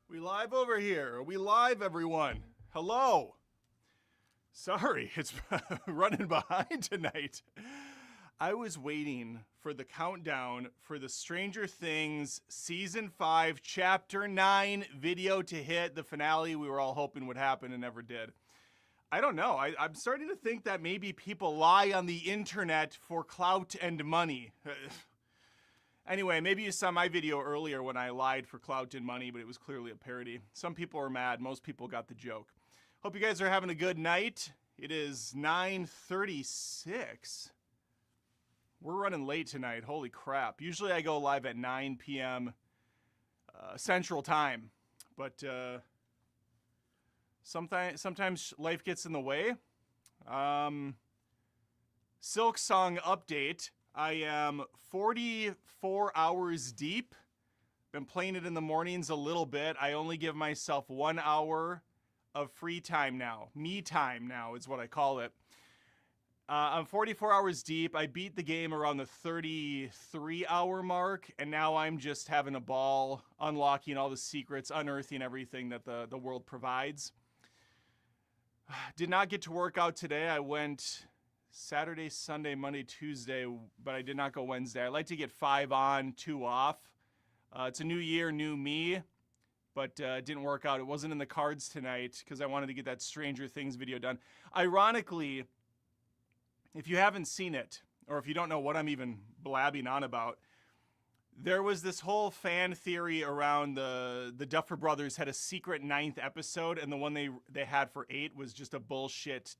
We live over here. Are we live, everyone? Hello. Sorry, it's running behind tonight. I was waiting for the countdown for the Stranger Things Season 5, Chapter 9 video to hit, the finale we were all hoping would happen and never did. I don't know. I'm starting to think that maybe people lie on the internet for clout and money. Anyway, maybe you saw my video earlier when I lied for clout and money, but it was clearly a parody. Some people were mad. Most people got the joke. Hope you guys are having a good night. It is 9:36. We're running late tonight. Holy crap. Usually I go live at 9 p.m. Central Time, but sometimes life gets in the way. Silk Song update. I am 44 hours deep. Been playing it in the mornings a little bit. I only give myself 1 hour of free time now. Me time now is what I call it. I'm 44 hours deep. I beat the game around the 33-hour mark, and now I'm just having a ball, unlocking all the secrets, unearthing everything that the world provides. Did not get to work out today. I went Saturday, Sunday, Monday, Tuesday, but I did not go Wednesday. I like to get 5 on, 2 off. It's a new year, new me, but it didn't work out. It wasn't in the cards tonight because I wanted to get that Stranger Things video done. Ironically, if you haven't seen it, or if you don't know what I'm even blabbing on about, there was this whole fan theory around the Duffer Brothers had a secret 9th episode, and the one they had for 8 was just a bullshit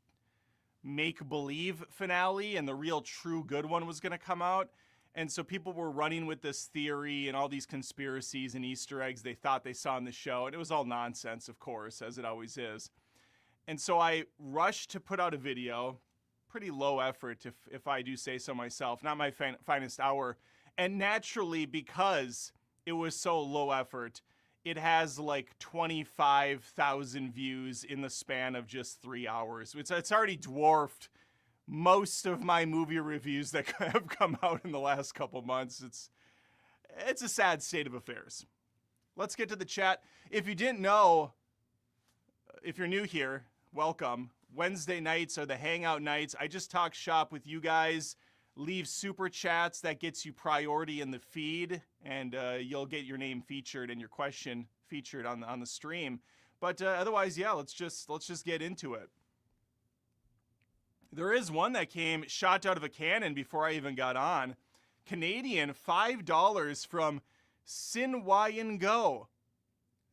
make-believe finale, and the real true good one was going to come out. And so people were running with this theory and all these conspiracies and Easter eggs they thought they saw in the show, and it was all nonsense, of course, as it always is. And so I rushed to put out a video, pretty low effort if I do say so myself, not my finest hour, and naturally, because it was so low effort, it has like 25,000 views in the span of just 3 hours. It's already dwarfed most of my movie reviews that have come out in the last couple months. It's a sad state of affairs. Let's get to the chat. If you didn't know, if you're new here, welcome. Wednesday nights are the hangout nights. I just talk shop with you guys. Leave super chats. That gets you priority in the feed, and you'll get your name featured and your question featured on the stream. But otherwise, yeah, let's just get into it. There is one that came shot out of a cannon before I even got on. Canadian, $5 from Sinyi and Go.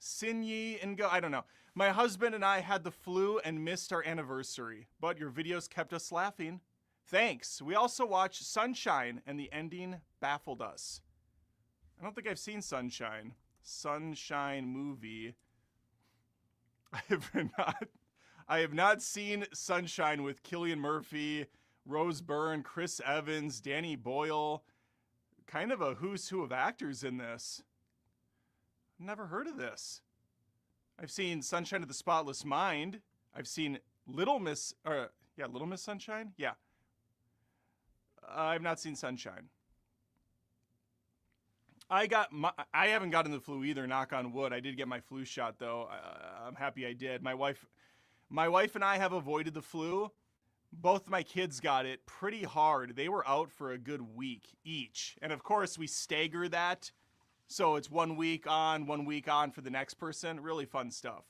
Sinyi and Go. I don't know. My husband and I had the flu and missed our anniversary, but your videos kept us laughing. Thanks. We also watched Sunshine, and the ending baffled us. I don't think I've seen Sunshine. Sunshine movie. I have not seen Sunshine with Cillian Murphy, Rose Byrne, Chris Evans, Danny Boyle. Kind of a who's who of actors in this. Never heard of this. I've seen Sunshine of the Spotless Mind. I've seen Little Miss Sunshine? Yeah. I've not seen Sunshine. I haven't gotten the flu either, knock on wood. I did get my flu shot, though. I'm happy I did. My wife and I have avoided the flu. Both my kids got it pretty hard. They were out for a good week each. And, of course, we stagger that. So it's 1 week on, 1 week on for the next person. Really fun stuff.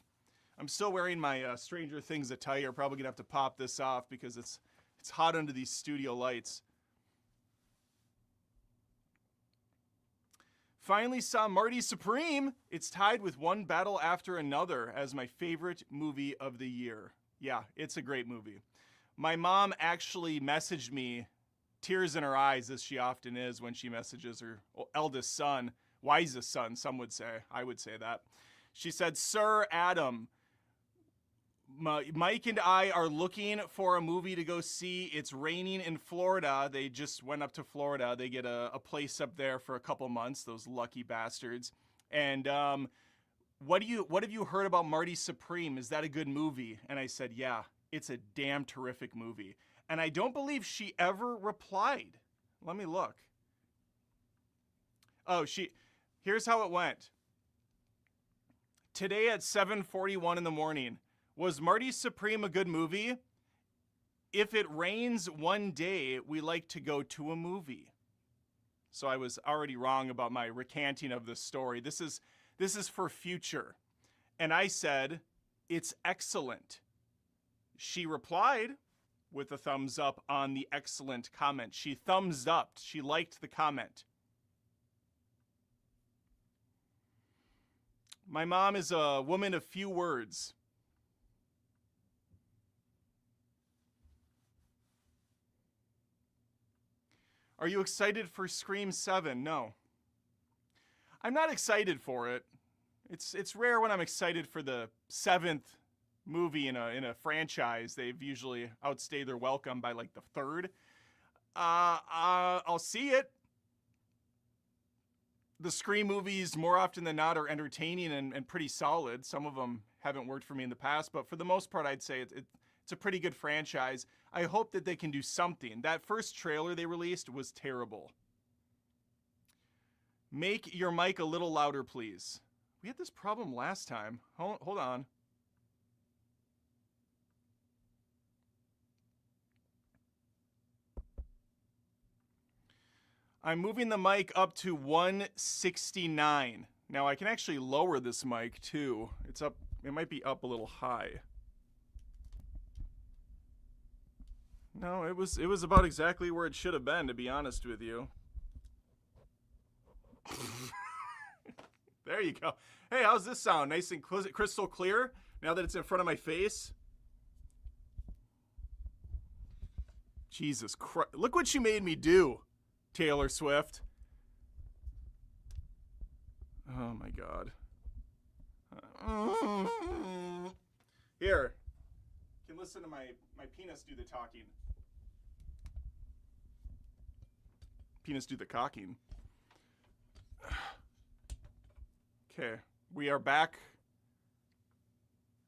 I'm still wearing my Stranger Things attire. Probably going to have to pop this off because it's hot under these studio lights. Finally saw Marty Supreme. It's tied with One Battle After Another as my favorite movie of the year. Yeah, it's a great movie. My mom actually messaged me, tears in her eyes, as she often is when she messages her eldest son, wisest son, some would say. I would say that. She said, "Sir Adam, Mike and I are looking for a movie to go see. It's raining in Florida." They just went up to Florida. They get a place up there for a couple months, those lucky bastards. And what have you heard about Marty Supreme? Is that a good movie? And I said, yeah, it's a damn terrific movie. And I don't believe she ever replied. Let me look. Oh, here's how it went. Today at 7:41 in the morning. Was Marty Supreme a good movie? If it rains one day, we like to go to a movie. So I was already wrong about my recanting of this story. This is for future. And I said, it's excellent. She replied with a thumbs up on the excellent comment. She thumbs up. She liked the comment. My mom is a woman of few words. Are you excited for Scream 7? No. I'm not excited for it. It's rare when I'm excited for the 7th movie in a franchise. They've usually outstayed their welcome by like the 3rd. I'll see it. The Scream movies, more often than not, are entertaining and pretty solid. Some of them haven't worked for me in the past, but for the most part, I'd say it's a pretty good franchise. I hope that they can do something. That first trailer they released was terrible. Make your mic a little louder, please. We had this problem last time. Hold on. I'm moving the mic up to 169. Now I can actually lower this mic too. It's up. It might be up a little high. No, it was about exactly where it should have been, to be honest with you. There you go. Hey, how's this sound? Nice and crystal clear now that it's in front of my face? Jesus Christ. Look what you made me do, Taylor Swift. Oh my God. Here. You can listen to my penis do the talking. Penis do the cocking. Okay, we are back.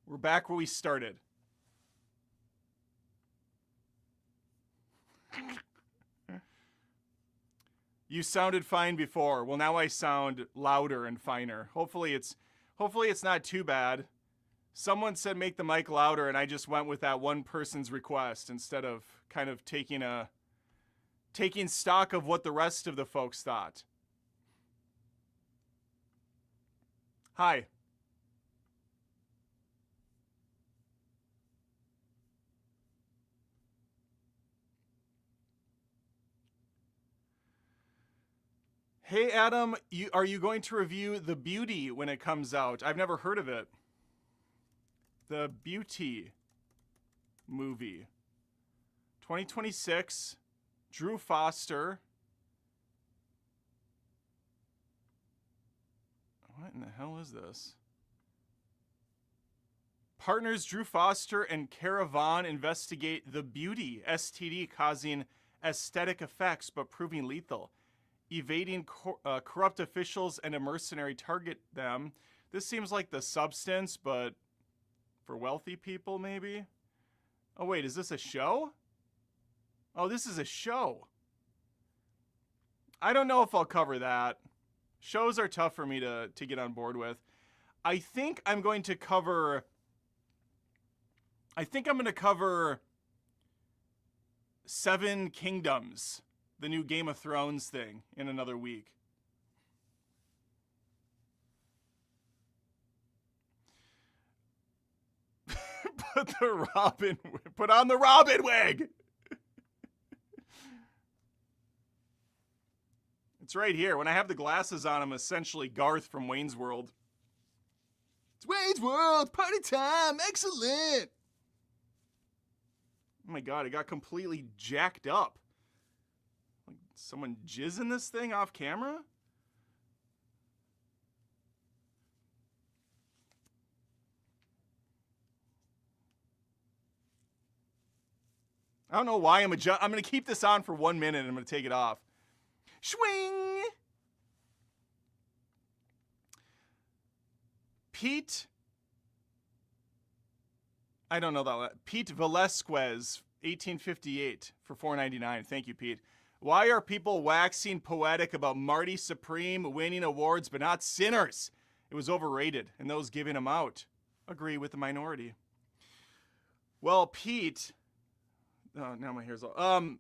We're back where we started. You sounded fine before. Well, now I sound louder and finer. Hopefully it's not too bad. Someone said make the mic louder, and I just went with that one person's request instead of kind of taking stock of what the rest of the folks thought. Hi. Hey Adam, are you going to review The Beauty when it comes out? I've never heard of it. The Beauty movie. 2026. Drew Foster. What in the hell is this? Partners Drew Foster and Cara Vaughn investigate the beauty STD causing aesthetic effects but proving lethal. Evading corrupt officials and a mercenary target them. This seems like The Substance, but for wealthy people, maybe? Oh, wait, is this a show? Oh, this is a show. I don't know if I'll cover that. Shows are tough for me to get on board with. I think I'm going to cover Seven Kingdoms, the new Game of Thrones thing, in another week. Put on the Robin wig. It's right here. When I have the glasses on, I'm essentially Garth from Wayne's World. It's Wayne's World, party time, excellent. Oh my God, it got completely jacked up. Like someone jizzing this thing off camera? I don't know why I'm going to keep this on for 1 minute and I'm going to take it off. Swing! Pete, I don't know that. Pete Velasquez, 1858 for $4.99. Thank you, Pete. Why are people waxing poetic about Marty Supreme winning awards but not Sinners? It was overrated, and those giving him out agree with the minority. Well, Pete, oh, now my hair's all.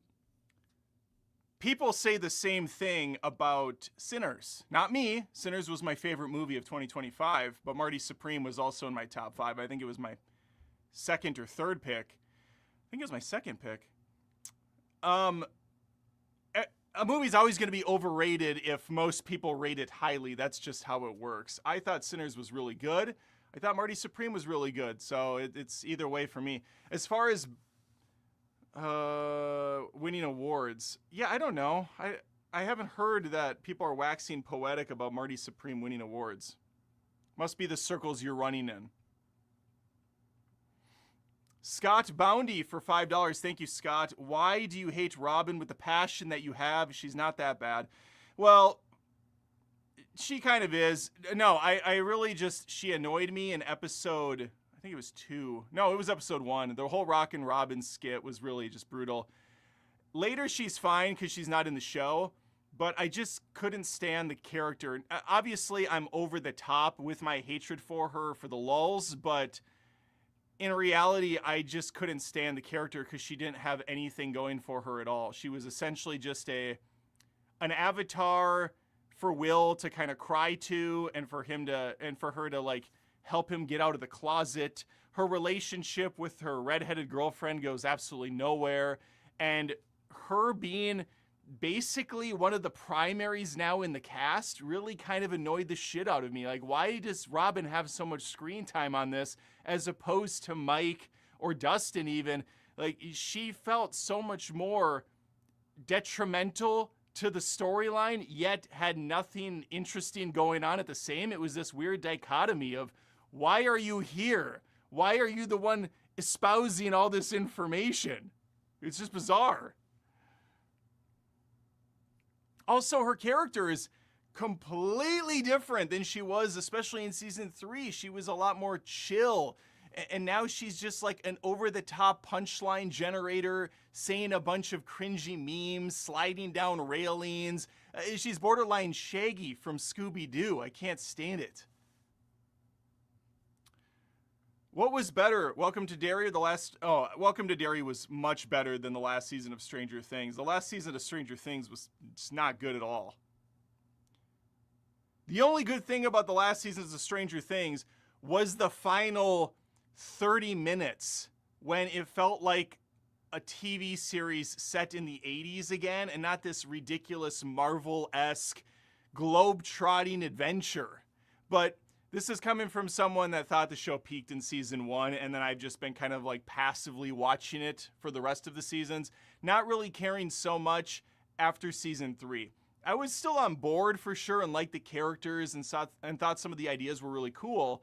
People say the same thing about Sinners. Not me. Sinners was my favorite movie of 2025, but Marty Supreme was also in my top 5. I think it was my second or third pick. I think it was my second pick. A movie's always going to be overrated if most people rate it highly. That's just how it works. I thought Sinners was really good. I thought Marty Supreme was really good. So it's either way for me. As far as winning awards, yeah, I don't know. I haven't heard that people are waxing poetic about Marty Supreme winning awards. Must be the circles you're running in. Scott Boundy for $5. Thank you, Scott. Why do you hate Robin with the passion that you have? She's not that bad. Well, she kind of is. No, I really just, she annoyed me in episode, I think it was 2. No, it was episode 1. The whole Rockin' Robin skit was really just brutal. Later, she's fine because she's not in the show, but I just couldn't stand the character. Obviously, I'm over the top with my hatred for her for the lulz, but in reality, I just couldn't stand the character because she didn't have anything going for her at all. She was essentially just an avatar for Will to kind of cry to, and for her to like help him get out of the closet. Her relationship with her redheaded girlfriend goes absolutely nowhere, and her being basically one of the primaries now in the cast really kind of annoyed the shit out of me. Like, why does Robin have so much screen time on this as opposed to Mike or Dustin even? Like, she felt so much more detrimental to the storyline, yet had nothing interesting going on at the same. It was this weird dichotomy of, why are you here? Why are you the one espousing all this information? It's just bizarre. Also, her character is completely different than she was, especially in season 3. She was a lot more chill. And now she's just like an over-the-top punchline generator, saying a bunch of cringy memes, sliding down railings. She's borderline Shaggy from Scooby-Doo. I can't stand it. What was better, Welcome to Derry or the last... Oh, Welcome to Derry was much better than the last season of Stranger Things. The last season of Stranger Things was just not good at all. The only good thing about the last seasons of Stranger Things was the final 30 minutes when it felt like a TV series set in the 80s again and not this ridiculous Marvel-esque globe-trotting adventure. But this is coming from someone that thought the show peaked in season 1, and then I've just been kind of like passively watching it for the rest of the seasons, not really caring so much after season 3. I was still on board for sure and liked the characters and thought some of the ideas were really cool,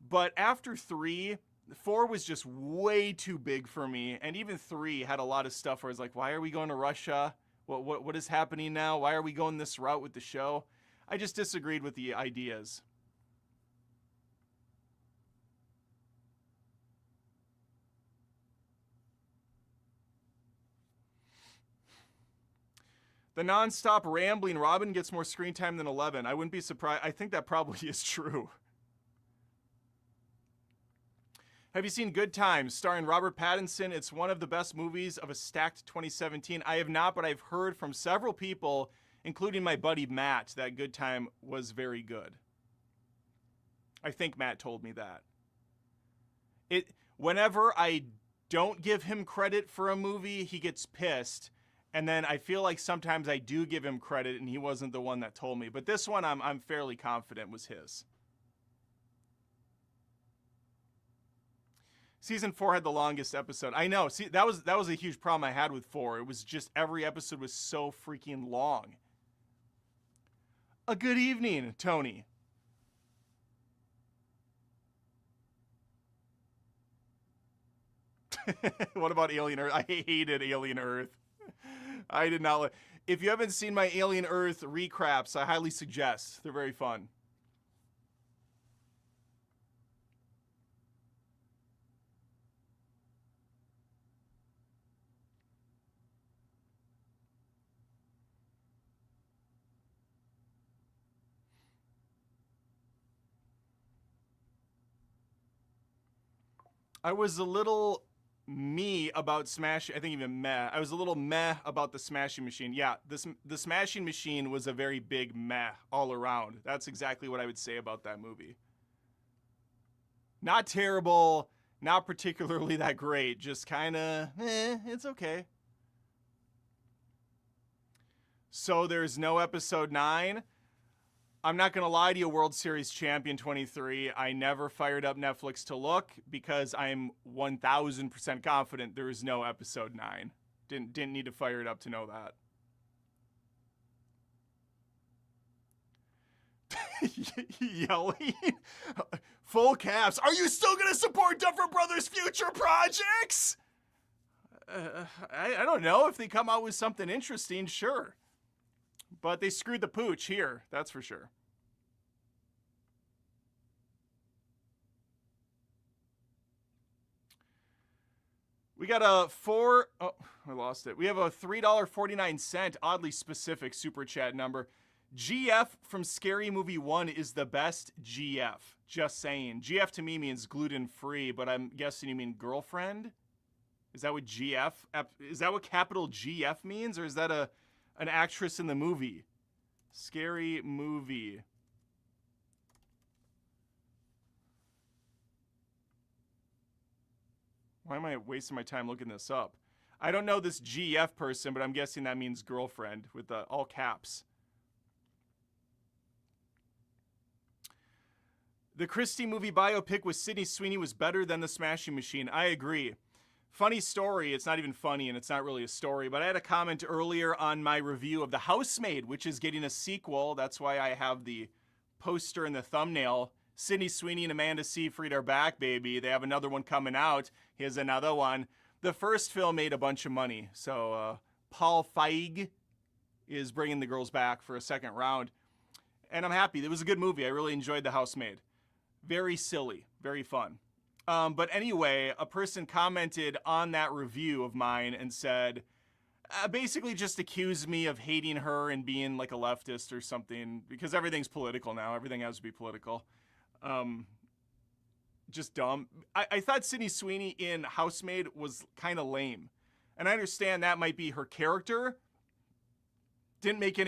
but after 3, 4 was just way too big for me, and even 3 had a lot of stuff where I was like, why are we going to Russia? What is happening now? Why are we going this route with the show? I just disagreed with the ideas. The nonstop rambling Robin gets more screen time than 11. I wouldn't be surprised. I think that probably is true. Have you seen Good Times, starring Robert Pattinson? It's one of the best movies of a stacked 2017. I have not, but I've heard from several people, including my buddy Matt, that Good Time was very good. I think Matt told me that. Whenever I don't give him credit for a movie, he gets pissed. And then I feel like sometimes I do give him credit and he wasn't the one that told me. But this one I'm fairly confident was his. Season 4 had the longest episode. I know. See, that was a huge problem I had with 4. It was just every episode was so freaking long. A good evening, Tony. What about Alien Earth? I hated Alien Earth. I did not. If you haven't seen my Alien Earth recaps, I highly suggest. They're very fun. I was a little me about Smash. I think even meh. I was a little meh about the Smashing Machine. Yeah, the Smashing Machine was a very big meh all around. That's exactly what I would say about that movie. Not terrible, not particularly that great, just kind of, it's okay. So there's no episode 9. I'm not going to lie to you, World Series Champion 23. I never fired up Netflix to look because I'm 1,000% confident there is no episode 9. Didn't need to fire it up to know that. Yelling. Full caps. Are you still going to support Duffer Brothers' future projects? I don't know. If they come out with something interesting, sure. But they screwed the pooch here, that's for sure. We got a I lost it. We have a $3.49, oddly specific super chat number. GF from Scary Movie 1 is the best GF. Just saying. GF to me means gluten-free, but I'm guessing you mean girlfriend? Is that what GF? Is that what capital GF means, or is that an actress in the movie? Scary Movie. Why am I wasting my time looking this up? I don't know this GF person, but I'm guessing that means girlfriend with all caps. The Christie movie biopic with Sydney Sweeney was better than The Smashing Machine. I agree. Funny story. It's not even funny, and it's not really a story, but I had a comment earlier on my review of The Housemaid, which is getting a sequel. That's why I have the poster and the thumbnail. Sydney Sweeney and Amanda Seyfried are back, baby. They have another one coming out. Here's another one. The first film made a bunch of money, so Paul Feig is bringing the girls back for a second round, and I'm happy. It was a good movie. I really enjoyed The Housemaid. Very silly, very fun. But anyway, a person commented on that review of mine and said, basically just accused me of hating her and being like a leftist or something, because everything's political now. Everything has to be political. Just dumb. I thought Sydney Sweeney in Housemaid was kind of lame. And I understand that might be her character. Did not make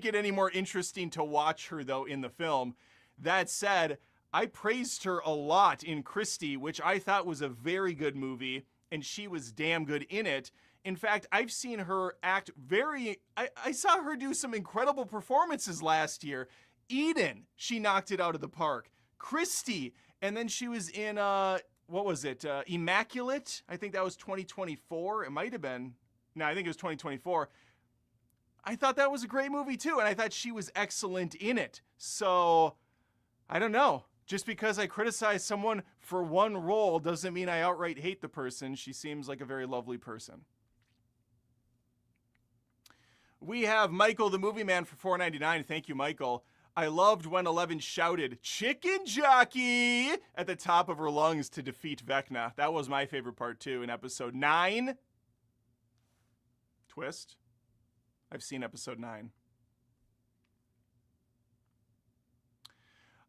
it any more interesting to watch her, though, in the film. That said, I praised her a lot in Christie, which I thought was a very good movie, and she was damn good in it. In fact, I've seen her act I saw her do some incredible performances last year. Eden, she knocked it out of the park. Christie, and then she was in, what was it? Immaculate? I think that was 2024. It might have been. No, I think it was 2024. I thought that was a great movie, too, and I thought she was excellent in it. So, I don't know. Just because I criticize someone for one role doesn't mean I outright hate the person. She seems like a very lovely person. We have Michael the Movie Man for $4.99. Thank you, Michael. I loved when Eleven shouted, "Chicken Jockey!" at the top of her lungs to defeat Vecna. That was my favorite part, too, in episode 9. Twist. I've seen episode 9.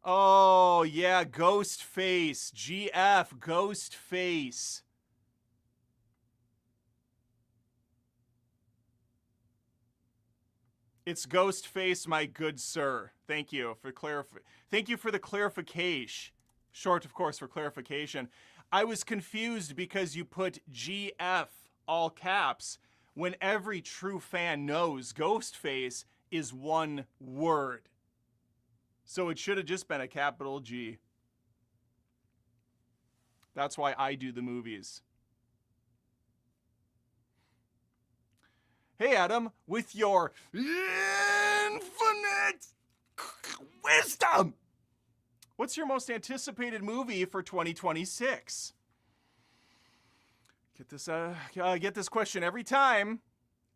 Oh, yeah, Ghostface. GF, Ghostface. It's Ghostface, my good sir. Thank you for Thank you for the clarification. Short, of course, for clarification. I was confused because you put GF, all caps, when every true fan knows Ghostface is one word. So it should have just been a capital G. That's why I do the movies. Hey, Adam, with your infinite wisdom, what's your most anticipated movie for 2026? Get this question every time.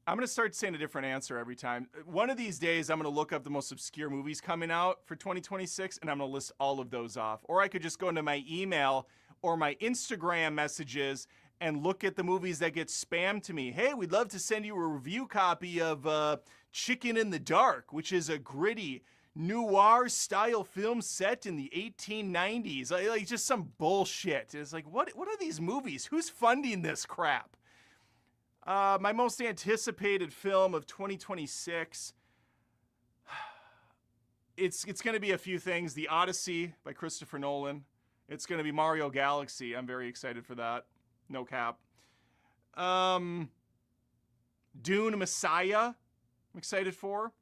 I'm going to start saying a different answer every time. One of these days, I'm going to look up the most obscure movies coming out for 2026, and I'm going to list all of those off. Or I could just go into my email or my Instagram messages and look at the movies that get spammed to me. Hey, we'd love to send you a review copy of Chicken in the Dark, which is a gritty noir style film set in the 1890s. Like just some bullshit. It's like, what are these movies? Who's funding this crap? My most anticipated film of 2026. It's going to be a few things. The Odyssey by Christopher Nolan. It's going to be Mario Galaxy. I'm very excited for that. No cap. Dune Messiah. I'm excited for.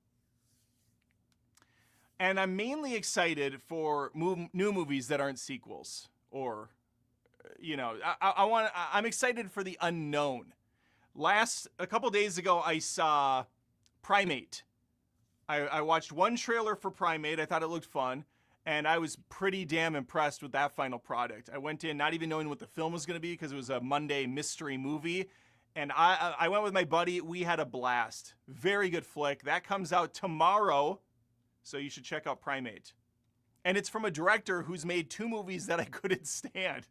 And I'm mainly excited for new movies that aren't sequels. Or, I'm excited for the unknown. A couple days ago, I saw Primate. I watched one trailer for Primate. I thought it looked fun. And I was pretty damn impressed with that final product. I went in not even knowing what the film was going to be because it was a Monday mystery movie. And I went with my buddy. We had a blast. Very good flick. That comes out tomorrow. So you should check out Primate. And it's from a director who's made 2 movies that I couldn't stand.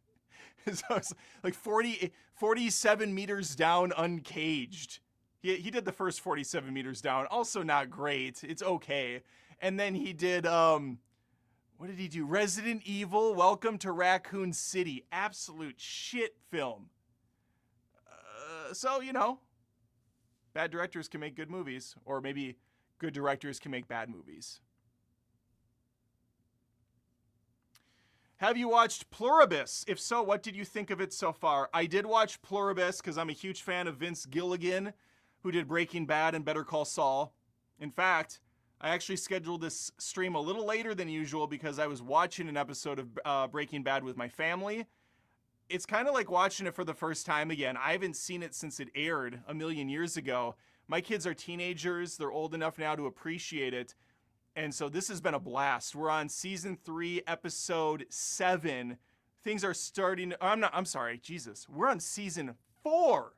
So it's like 47 meters down, Uncaged. He did the first 47 meters down. Also not great. It's okay. And then he did, what did he do? Resident Evil, Welcome to Raccoon City. Absolute shit film. So, bad directors can make good movies. Or maybe good directors can make bad movies. Have you watched Pluribus? If so, what did you think of it so far? I did watch Pluribus because I'm a huge fan of Vince Gilligan, who did Breaking Bad and Better Call Saul. In fact, I actually scheduled this stream a little later than usual because I was watching an episode of Breaking Bad with my family. It's kind of like watching it for the first time again. I haven't seen it since it aired a million years ago. My kids are teenagers. They're old enough now to appreciate it. And so this has been a blast. We're on season 3, episode 7. Things are starting. I'm sorry. Jesus. We're on season 4,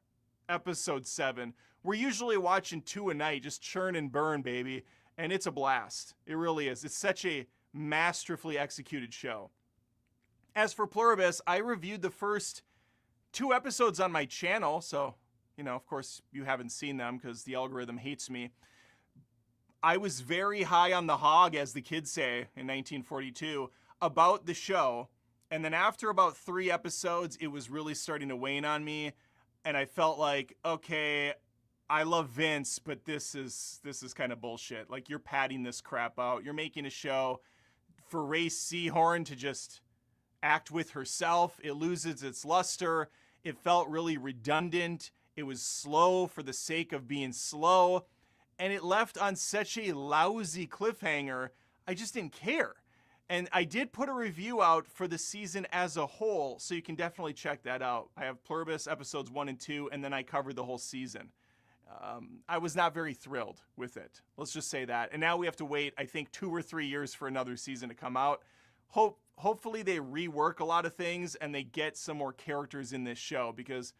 episode 7. We're usually watching 2 a night, just churn and burn, baby. And it's a blast. It really is. It's such a masterfully executed show. As for Pluribus, I reviewed the first 2 episodes on my channel. So, of course, you haven't seen them because the algorithm hates me. I was very high on the hog, as the kids say, in 1942, about the show. And then after about 3 episodes, it was really starting to wane on me. And I felt like, okay, I love Vince, but this is kind of bullshit. Like, you're padding this crap out. You're making a show for Ray Seahorn to just act with herself. It loses its luster. It felt really redundant. It was slow for the sake of being slow. And it left on such a lousy cliffhanger, I just didn't care. And I did put a review out for the season as a whole, so you can definitely check that out. I have Pluribus episodes 1 and 2, and then I covered the whole season. I was not very thrilled with it. Let's just say that. And now we have to wait, I think, 2 or 3 years for another season to come out. Hopefully they rework a lot of things and they get some more characters in this show, because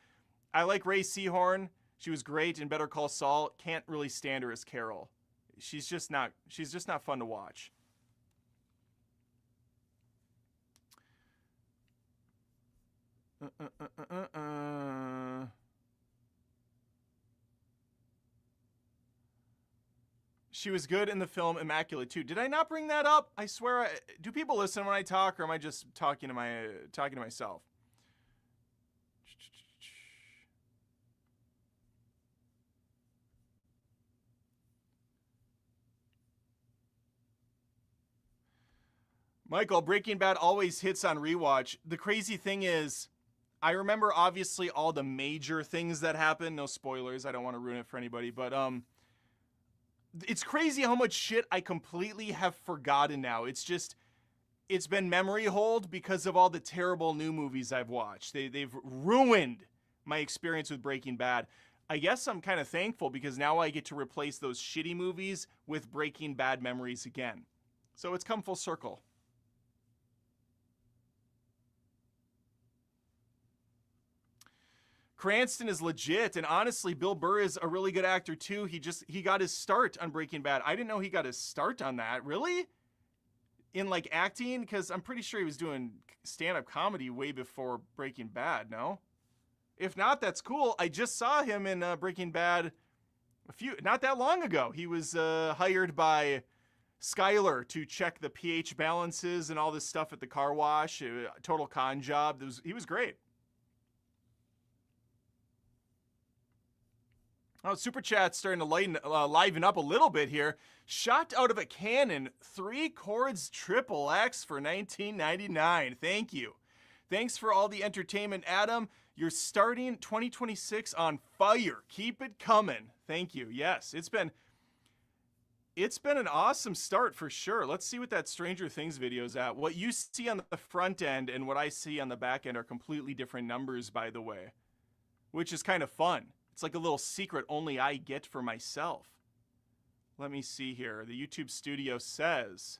I like Ray Seahorn. She was great in Better Call Saul. Can't really stand her as Carol. She's just not fun to watch. She was good in the film Immaculate too. Did I not bring that up? I swear. Do people listen when I talk, or am I just talking to myself? Michael, Breaking Bad always hits on rewatch. The crazy thing is, I remember obviously all the major things that happened. No spoilers. I don't want to ruin it for anybody, but it's crazy how much shit I completely have forgotten now. It's been memory hold because of all the terrible new movies I've watched. They've ruined my experience with Breaking Bad. I guess I'm kind of thankful because now I get to replace those shitty movies with Breaking Bad memories again. So it's come full circle. Cranston is legit, and honestly, Bill Burr is a really good actor too. He got his start on Breaking Bad. I didn't know he got his start on that. Really? In like acting? Because I'm pretty sure he was doing stand-up comedy way before Breaking Bad, no? If not, that's cool. I just saw him in Breaking Bad not that long ago. He was hired by Skylar to check the pH balances and all this stuff at the car wash. Total con job. He was great. Oh, Super Chat's starting to liven up a little bit here. Shot out of a cannon, 3 chords triple X for $19.99. Thank you. Thanks for all the entertainment, Adam. You're starting 2026 on fire. Keep it coming. Thank you. Yes, it's been an awesome start for sure. Let's see what that Stranger Things video is at. What you see on the front end and what I see on the back end are completely different numbers, by the way, which is kind of fun. It's like a little secret only I get for myself. Let me see here. The YouTube studio says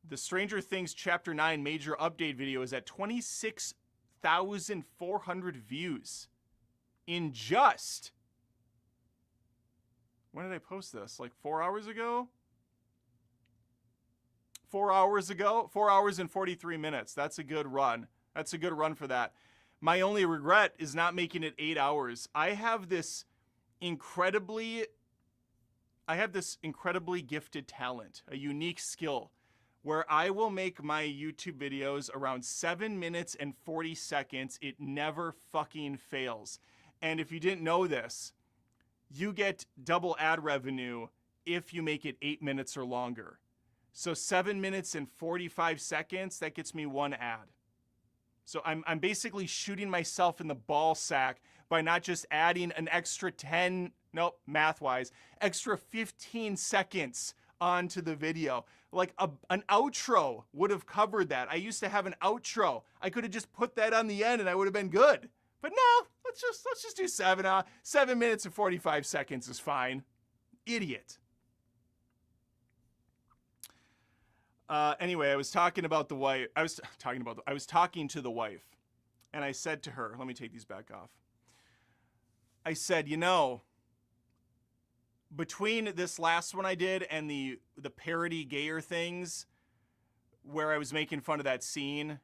the Stranger Things Chapter 9 major update video is at 26,400 views in just... When did I post this? Like 4 hours ago? 4 hours ago? 4 hours and 43 minutes. That's a good run. That's a good run for that. My only regret is not making it 8 hours. I have this incredibly gifted talent, a unique skill, where I will make my YouTube videos around 7 minutes and 40 seconds. It never fucking fails. And if you didn't know this, you get double ad revenue if you make it 8 minutes or longer. So 7 minutes and 45 seconds, that gets me 1 ad. So I'm basically shooting myself in the ball sack by not just adding an extra math-wise, extra 15 seconds onto the video. Like an outro would have covered that. I used to have an outro. I could have just put that on the end and I would have been good. But no, let's just do 7 minutes and 45 seconds is fine. Idiot. Anyway, I was talking to the wife, and I said to her, let me take these back off. I said, between this last one I did and the parody gayer things, where I was making fun of that scene,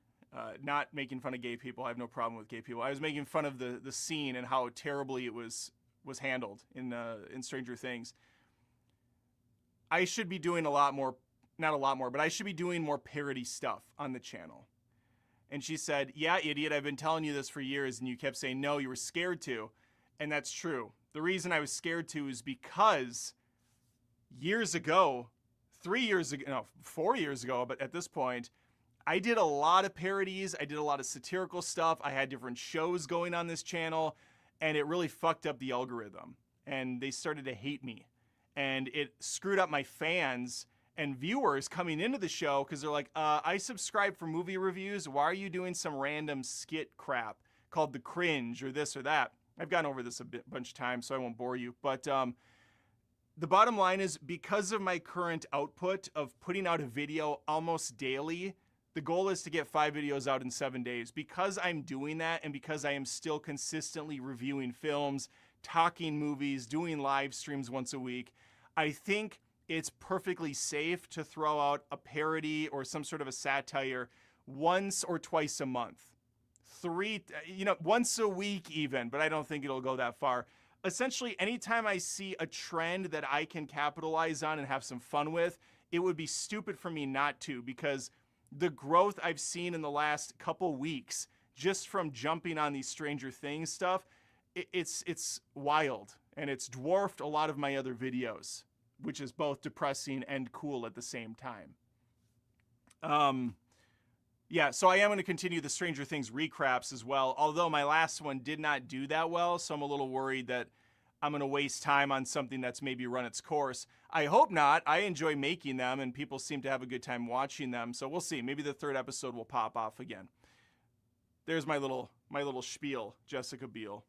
not making fun of gay people, I have no problem with gay people. I was making fun of the scene and how terribly it was handled in Stranger Things. I should be doing but I should be doing more parody stuff on the channel. And she said, yeah, idiot, I've been telling you this for years, and you kept saying no, you were scared to. And that's true. The reason I was scared to is because 4 years ago, but at this point, I did a lot of parodies. I did a lot of satirical stuff. I had different shows going on this channel, and it really fucked up the algorithm. And they started to hate me. And it screwed up my fans and viewers coming into the show because they're like, I subscribe for movie reviews. Why are you doing some random skit crap called The Cringe or this or that? I've gone over this bunch of times, so I won't bore you. But the bottom line is, because of my current output of putting out a video almost daily, the goal is to get 5 videos out in 7 days. Because I'm doing that, and because I am still consistently reviewing films, talking movies, doing live streams once a week, I think it's perfectly safe to throw out a parody or some sort of a satire once or twice a month. Once a week even, but I don't think it'll go that far. Essentially, anytime I see a trend that I can capitalize on and have some fun with, it would be stupid for me not to, because the growth I've seen in the last couple weeks just from jumping on these Stranger Things stuff, it's wild, and it's dwarfed a lot of my other videos, which is both depressing and cool at the same time. Yeah, so I am going to continue the Stranger Things recaps as well, although my last one did not do that well, so I'm a little worried that I'm going to waste time on something that's maybe run its course. I hope not. I enjoy making them, and people seem to have a good time watching them, so we'll see. Maybe the 3rd episode will pop off again. There's my little spiel, Jessica Biel.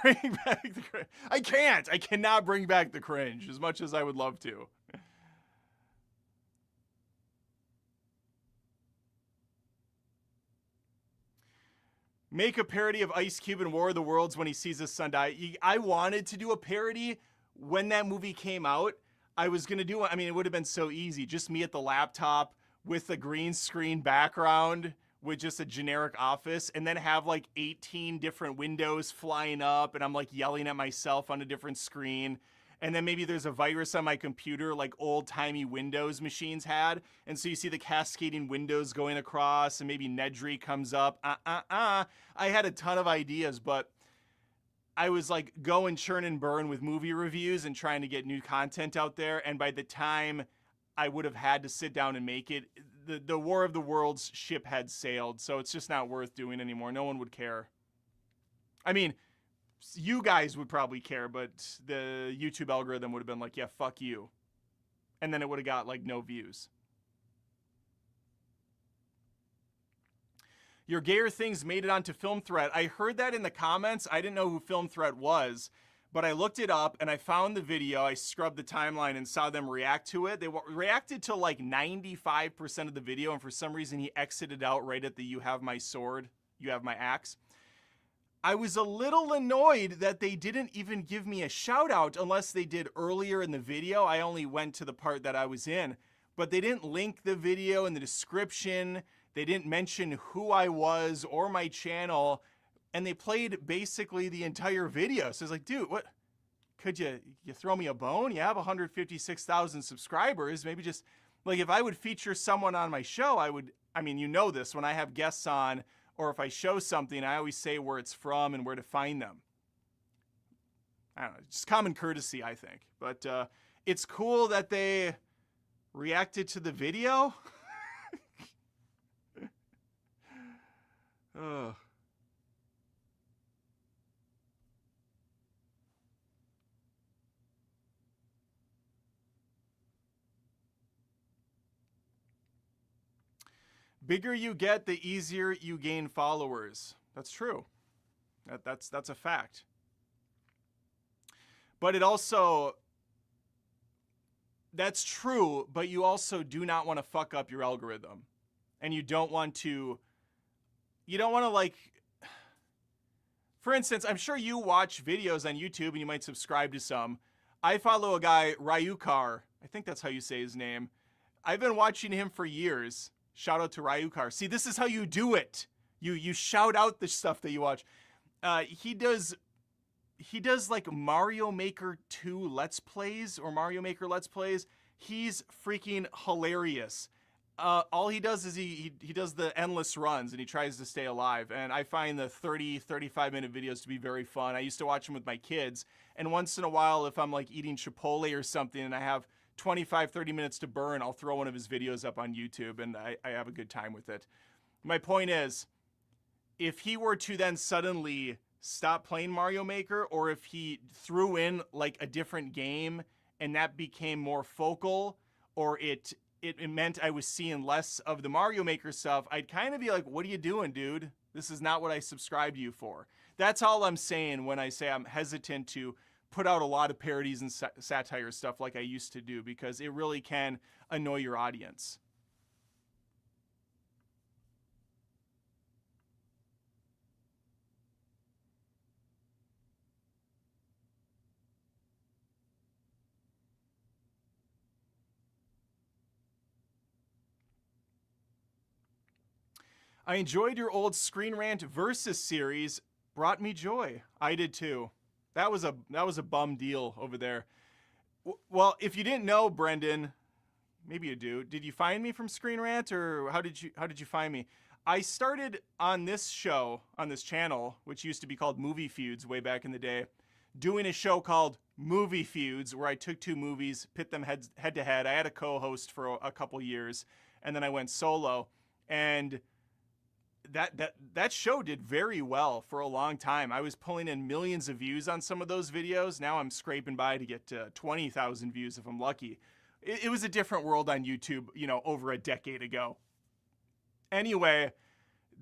Bring back the cringe. I cannot bring back the cringe as much as I would love to. Make a parody of Ice Cube in War of the Worlds when he sees his son die. I wanted to do a parody when that movie came out. I was going to do it. I mean, it would have been so easy. Just me at the laptop with the green screen background with just a generic office and then have like 18 different windows flying up and I'm like yelling at myself on a different screen. And then maybe there's a virus on my computer like old-timey Windows machines had. And so you see the cascading windows going across and maybe Nedry comes up. I had a ton of ideas, but I was like going churn and burn with movie reviews and trying to get new content out there. And by the time I would have had to sit down and make it, the War of the Worlds ship had sailed. So it's just not worth doing anymore. No one would care. I mean, you guys would probably care, but the YouTube algorithm would have been like, yeah, fuck you. And then it would have got like no views. Your gayer things made it onto Film Threat. I heard that in the comments. I didn't know who Film Threat was, but I looked it up and I found the video. I scrubbed the timeline and saw them react to it. They reacted to like 95% of the video, and for some reason he exited out right at the "you have my sword, you have my axe." I was a little annoyed that they didn't even give me a shout out unless they did earlier in the video. I only went to the part that I was in, but they didn't link the video in the description. They didn't mention who I was or my channel, and they played basically the entire video. So it's like, dude, what? Could you throw me a bone? You have 156,000 subscribers. Maybe just, like, if I would feature someone on my show, I mean, you know this, when I have guests on, or if I show something, I always say where it's from and where to find them. I don't know, just common courtesy, I think. But it's cool that they reacted to the video. Ugh. Bigger you get, the easier you gain followers. That's true. That's a fact. But it also, that's true, but you also do not want to fuck up your algorithm. And you don't want to like, for instance, I'm sure you watch videos on YouTube and you might subscribe to some. I follow a guy, Ryukar. I think that's how you say his name. I've been watching him for years. Shout out to Ryukar. See, this is how you do it. You shout out the stuff that you watch. He does like Mario Maker 2 Let's Plays or Mario Maker Let's Plays. He's freaking hilarious. All he does is he does the endless runs and he tries to stay alive. And I find the 35 minute videos to be very fun. I used to watch them with my kids. And once in a while, if I'm like eating Chipotle or something and I have 25-30 minutes to burn, I'll throw one of his videos up on YouTube and I have a good time with it. My point is, if he were to then suddenly stop playing Mario Maker, or if he threw in like a different game and that became more focal, or it meant I was seeing less of the Mario Maker stuff, I'd kind of be like, what are you doing, dude? This is not what I subscribed to you for. That's all I'm saying when I say I'm hesitant to put out a lot of parodies and satire stuff like I used to do, because it really can annoy your audience. I enjoyed your old Screen Rant Versus series. Brought me joy. I did too. That was a bum deal over there. Well, if you didn't know, Brendan, maybe you do. Did you find me from Screen Rant, or how did you find me? I started on this show, on this channel, which used to be called Movie Feuds way back in the day, doing a show called Movie Feuds, where I took two movies, pit them head to head. I had a co-host for a couple years, and then I went solo. And that show did very well for a long time. I was pulling in millions of views on some of those videos. Now I'm scraping by to get 20,000 views if I'm lucky. It was a different world on YouTube, over a decade ago. Anyway,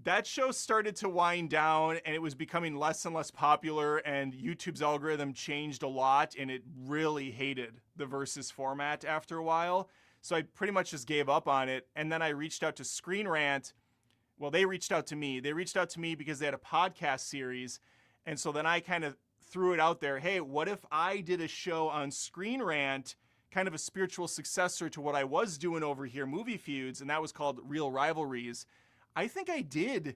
that show started to wind down and it was becoming less and less popular, and YouTube's algorithm changed a lot and it really hated the Versus format after a while. So I pretty much just gave up on it. And then I reached out to Screen Rant. Well, they reached out to me. They reached out to me because they had a podcast series. And so then I kind of threw it out there. Hey, what if I did a show on Screen Rant, kind of a spiritual successor to what I was doing over here, Movie Feuds, and that was called Real Rivalries. I think I did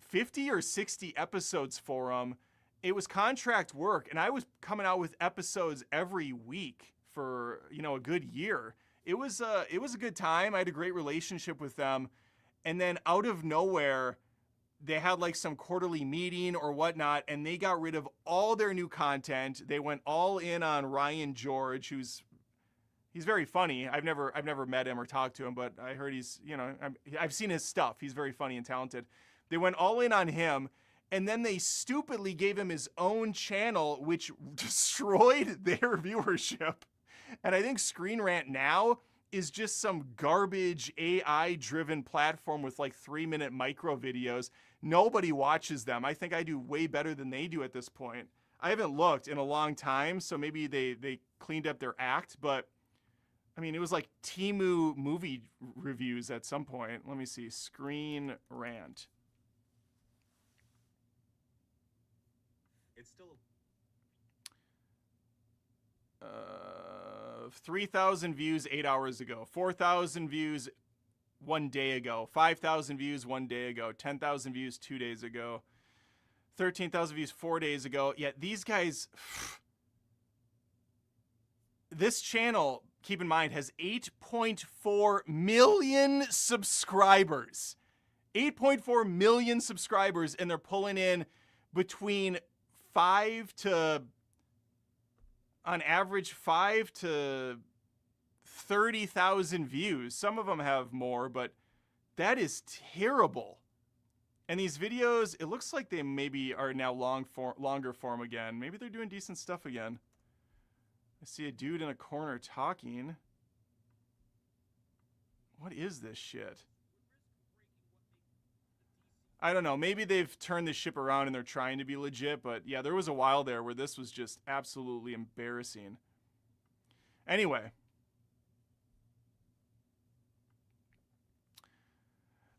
50 or 60 episodes for him. It was contract work, and I was coming out with episodes every week for, a good year. It was a good time. I had a great relationship with them. And then out of nowhere, they had like some quarterly meeting or whatnot, and they got rid of all their new content. They went all in on Ryan George, he's very funny. I've never met him or talked to him, but I heard he's, I've seen his stuff. He's very funny and talented. They went all in on him, and then they stupidly gave him his own channel, which destroyed their viewership. And I think Screen Rant now is just some garbage AI-driven platform with like 3-minute micro videos. Nobody watches them. I think I do way better than they do at this point. I haven't looked in a long time, so maybe they cleaned up their act, but I mean, it was like Temu movie reviews at some point. Let me see. Screen Rant. It's still 3,000 views 8 hours ago, 4,000 views 1 day ago, 5,000 views 1 day ago, 10,000 views 2 days ago, 13,000 views 4 days ago. Yet these guys, this channel, keep in mind, has 8.4 million subscribers. 8.4 million subscribers, and they're pulling in between 5 to, on average, 5 to 30,000 views. Some of them have more, but that is terrible. And these videos, it looks like they maybe are now longer form again. Maybe they're doing decent stuff again. I see a dude in a corner talking. What is this shit? I don't know. Maybe they've turned the ship around and they're trying to be legit, but yeah, there was a while there where this was just absolutely embarrassing. Anyway.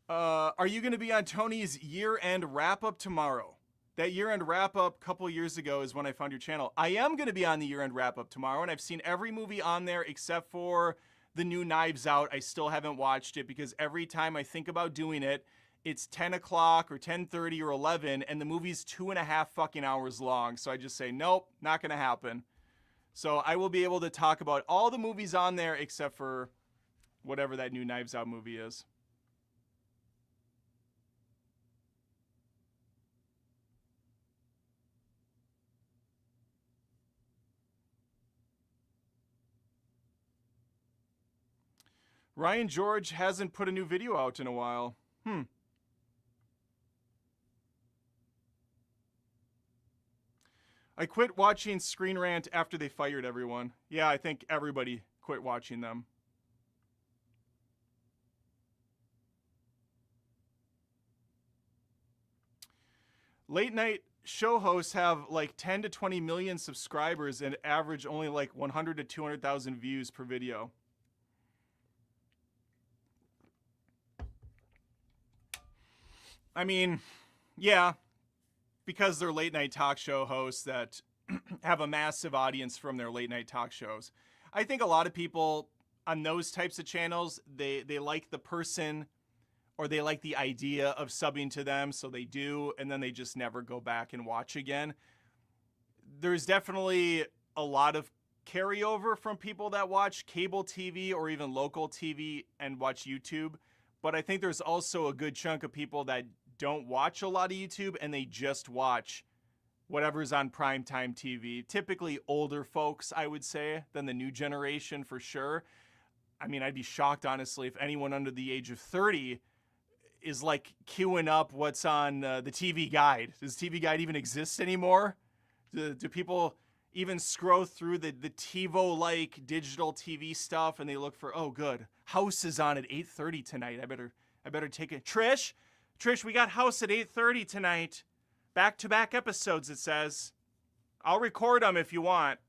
Are you going to be on Tony's year-end wrap-up tomorrow? That year-end wrap-up a couple years ago is when I found your channel. I am going to be on the year-end wrap-up tomorrow, and I've seen every movie on there except for the new Knives Out. I still haven't watched it because every time I think about doing it, it's 10 o'clock or 10:30 or 11, and the movie's 2.5 fucking hours long. So I just say, nope, not going to happen. So I will be able to talk about all the movies on there except for whatever that new Knives Out movie is. Ryan George hasn't put a new video out in a while. I quit watching Screen Rant after they fired everyone. Yeah, I think everybody quit watching them. Late night show hosts have like 10 to 20 million subscribers and average only like 100 to 200,000 views per video. I mean, yeah, because they're late night talk show hosts that have a massive audience from their late night talk shows. I think a lot of people on those types of channels, they like the person or they like the idea of subbing to them, so they do, and then they just never go back and watch again. There's definitely a lot of carryover from people that watch cable TV or even local TV and watch YouTube, but I think there's also a good chunk of people that don't watch a lot of YouTube and they just watch whatever's on primetime TV. Typically older folks, I would say, than the new generation for sure. I mean, I'd be shocked, honestly, if anyone under the age of 30 is like queuing up what's on the TV Guide. Does TV Guide even exist anymore? Do people even scroll through the TiVo-like digital TV stuff and they look for, oh, good, House is on at 8:30 tonight. I better take it. Trish, we got House at 8:30 tonight. Back-to-back episodes, it says. I'll record them if you want.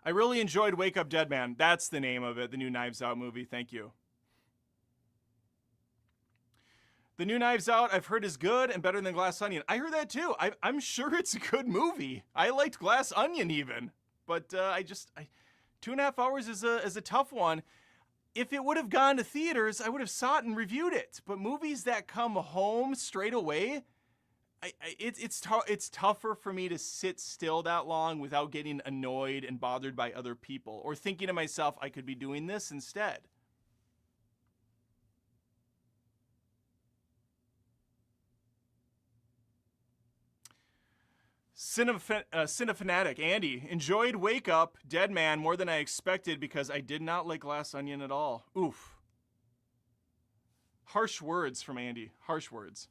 I really enjoyed Wake Up Dead Man. That's the name of it, the new Knives Out movie. Thank you. The new Knives Out, I've heard, is good and better than Glass Onion. I heard that too. I'm sure it's a good movie. I liked Glass Onion even. But 2.5 hours is a tough one. if it would have gone to theaters, I would have saw it and reviewed it. But movies that come home straight away, it's tougher for me to sit still that long without getting annoyed and bothered by other people or thinking to myself, I could be doing this instead. Cinefanatic, Andy, enjoyed Wake Up, Dead Man more than I expected because I did not like Glass Onion at all. Oof. Harsh words from Andy. Harsh words.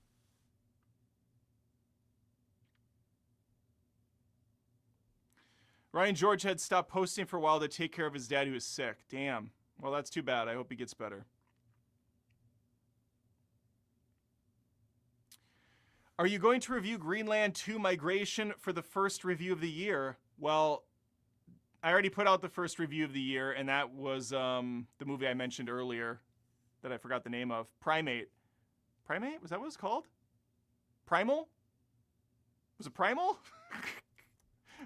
Ryan George had stopped posting for a while to take care of his dad who was sick. Damn. Well, that's too bad. I hope he gets better. Are you going to review Greenland 2 Migration for the first review of the year? Well, I already put out the first review of the year, and that was the movie I mentioned earlier that I forgot the name of. Primate. Primate? Was that what it's called? Primal? Was it Primal?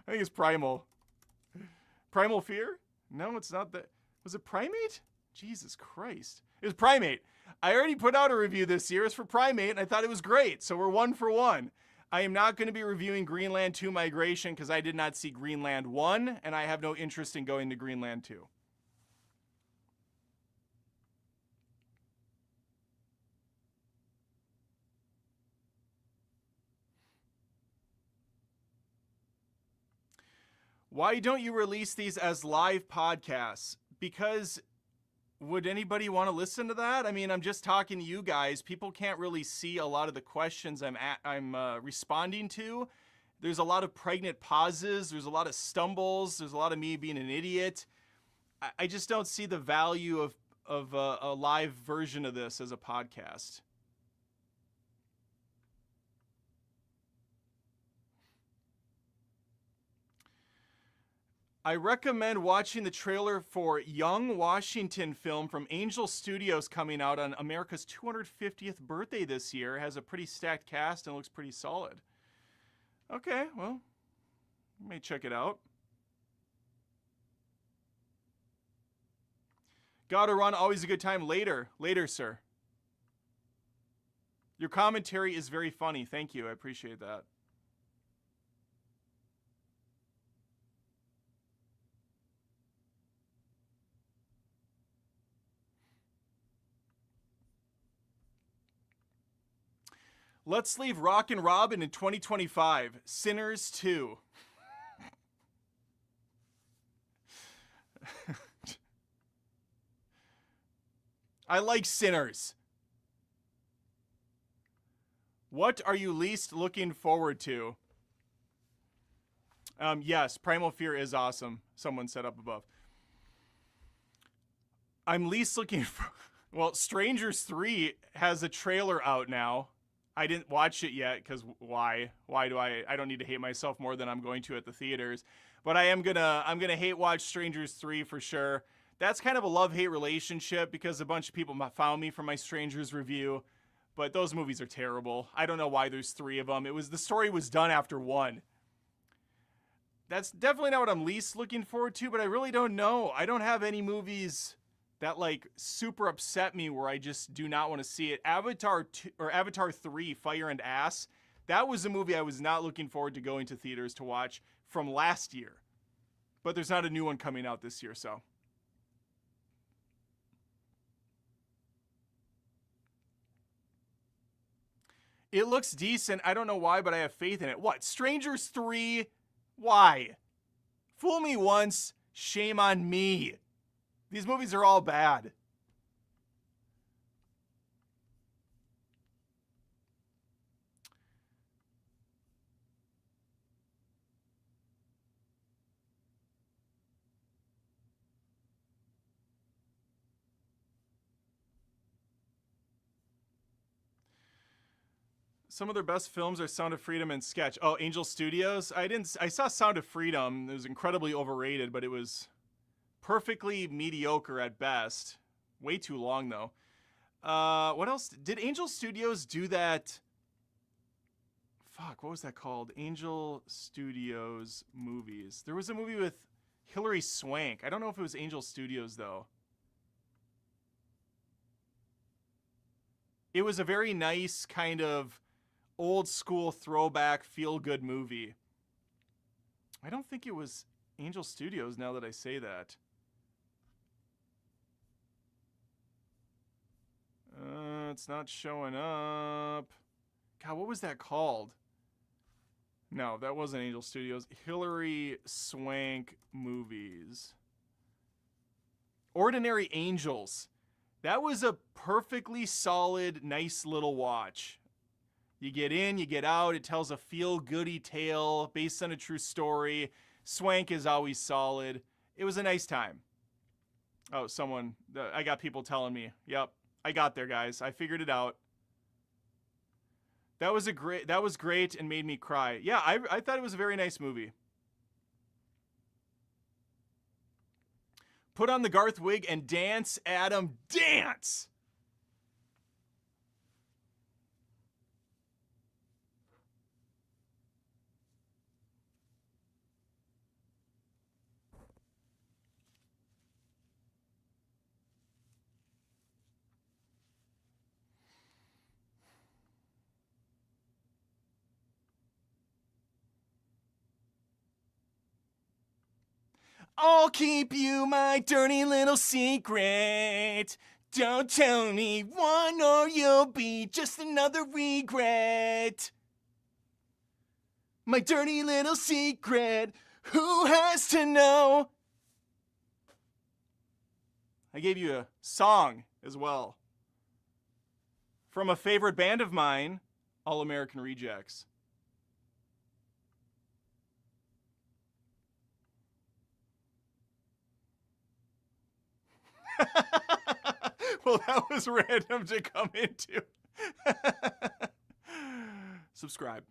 I think it's Primal. Primal Fear? No, it's not that. Was it Primate? Jesus Christ. It was Primate. I already put out a review this year. It's for Primate, and I thought it was great. So we're 1 for 1. I am not going to be reviewing Greenland 2 Migration because I did not see Greenland 1, and I have no interest in going to Greenland 2. Why don't you release these as live podcasts? Because would anybody want to listen to that? I mean, I'm just talking to you guys. People can't really see a lot of the questions I'm responding to. There's a lot of pregnant pauses. There's a lot of stumbles. There's a lot of me being an idiot. I just don't see the value of a live version of this as a podcast. I recommend watching the trailer for Young Washington film from Angel Studios coming out on America's 250th birthday this year. It has a pretty stacked cast and looks pretty solid. Okay, well, I may check it out. Gotta run, always a good time. Later, sir. Your commentary is very funny. Thank you, I appreciate that. Let's leave Rockin' Robin in 2025. Sinners 2. I like Sinners. What are you least looking forward to? Yes, Primal Fear is awesome. Someone said up above. I'm least looking for... Well, Strangers 3 has a trailer out now. I didn't watch it yet because why? Why do I don't need to hate myself more than I'm going to at the theaters. But I'm gonna hate watch Strangers 3 for sure. That's kind of a love-hate relationship because a bunch of people found me from my Strangers review. But those movies are terrible. I don't know why there's 3 of them. The story was done after 1. That's definitely not what I'm least looking forward to, but I really don't know. I don't have any movies that like super upset me where I just do not want to see it. Avatar 3, Fire and Ass, that was a movie I was not looking forward to going to theaters to watch from last year. But there's not a new one coming out this year, so. It looks decent. I don't know why, but I have faith in it. What? Strangers 3? Why? Fool me once, shame on me. These movies are all bad. Some of their best films are Sound of Freedom and Sketch. Oh, Angel Studios? I saw Sound of Freedom. It was incredibly overrated, but it was perfectly mediocre at best. Way too long, though. What else? Did Angel Studios do that? Fuck, what was that called? Angel Studios movies. There was a movie with Hilary Swank. I don't know if it was Angel Studios, though. It was a very nice kind of old school throwback feel good movie. I don't think it was Angel Studios now that I say that. It's not showing up. God, what was that called? No, that wasn't Angel Studios. Hilary Swank Movies. Ordinary Angels. That was a perfectly solid, nice little watch. You get in, you get out. It tells a feel-goody tale based on a true story. Swank is always solid. It was a nice time. Oh, I got people telling me. Yep, I got there, guys. I figured it out. That was great and made me cry. Yeah, I thought it was a very nice movie. Put on the Garth wig and dance, Adam, dance! I'll keep you my dirty little secret. Don't tell me one or you'll be just another regret. My dirty little secret, who has to know? I gave you a song as well. From a favorite band of mine, All American Rejects. Well, that was random to come into. Subscribe.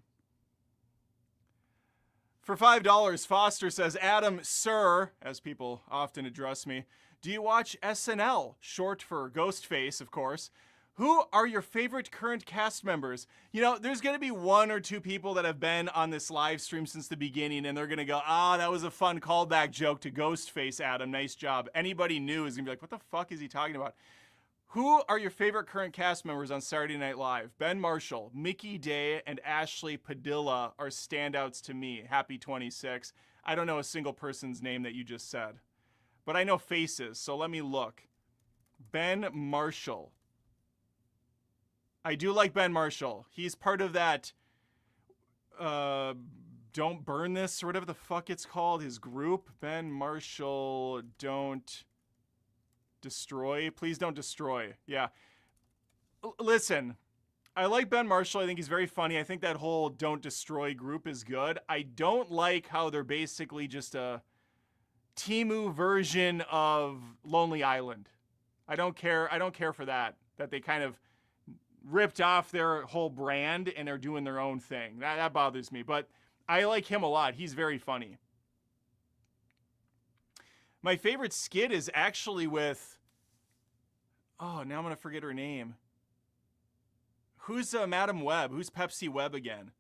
For $5, Foster says, Adam, sir, as people often address me, do you watch SNL? Short for Ghostface, of course. Who are your favorite current cast members? You know, there's going to be one or two people that have been on this live stream since the beginning, and they're going to go, that was a fun callback joke to Ghostface, Adam. Nice job. Anybody new is going to be like, what the fuck is he talking about? Who are your favorite current cast members on Saturday Night Live? Ben Marshall, Mickey Day, and Ashley Padilla are standouts to me. Happy 26. I don't know a single person's name that you just said, but I know faces, so let me look. Ben Marshall. I do like Ben Marshall. He's part of that Don't Burn This or whatever the fuck it's called, his group. Ben Marshall, Don't Destroy. Please don't destroy. Yeah. Listen, I like Ben Marshall. I think he's very funny. I think that whole Don't Destroy group is good. I don't like how they're basically just a Temu version of Lonely Island. I don't care for that they kind of ripped off their whole brand and are doing their own thing. That bothers me, but I like him a lot. He's very funny. My favorite skit is actually with, now I'm going to forget her name. Who's Madam Web? Who's Pepsi Web again?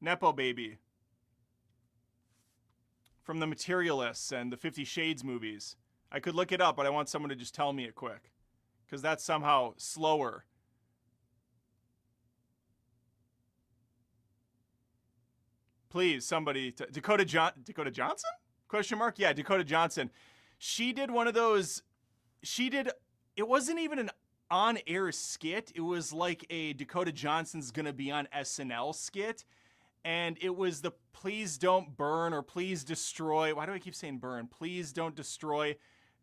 Nepo Baby. From The Materialists and the 50 Shades movies. I could look it up, but I want someone to just tell me it quick, because that's somehow slower. Please, somebody. Dakota Johnson? Question mark? Yeah, Dakota Johnson. She did one of those. It wasn't even an on-air skit. It was like a Dakota Johnson's gonna be on SNL skit. And it was the Please Don't Burn or Please Destroy. Why do I keep saying burn? Please Don't Destroy.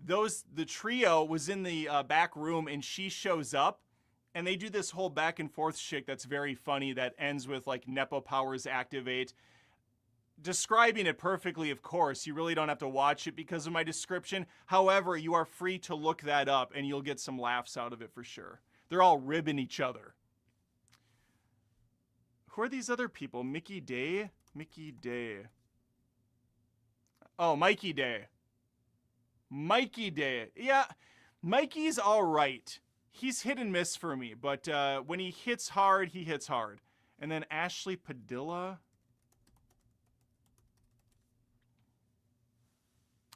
The trio was in the back room, and she shows up, and they do this whole back and forth shit that's very funny that ends with like Nepo powers activate. Describing it perfectly, of course. You really don't have to watch it because of my description. However, you are free to look that up, and you'll get some laughs out of it for sure. They're all ribbing each other. Who are these other people? Mickey Day? Mickey Day. Oh, Mikey Day. Mikey Day. Yeah, Mikey's all right. He's hit and miss for me, but when he hits hard, he hits hard. And then Ashley Padilla.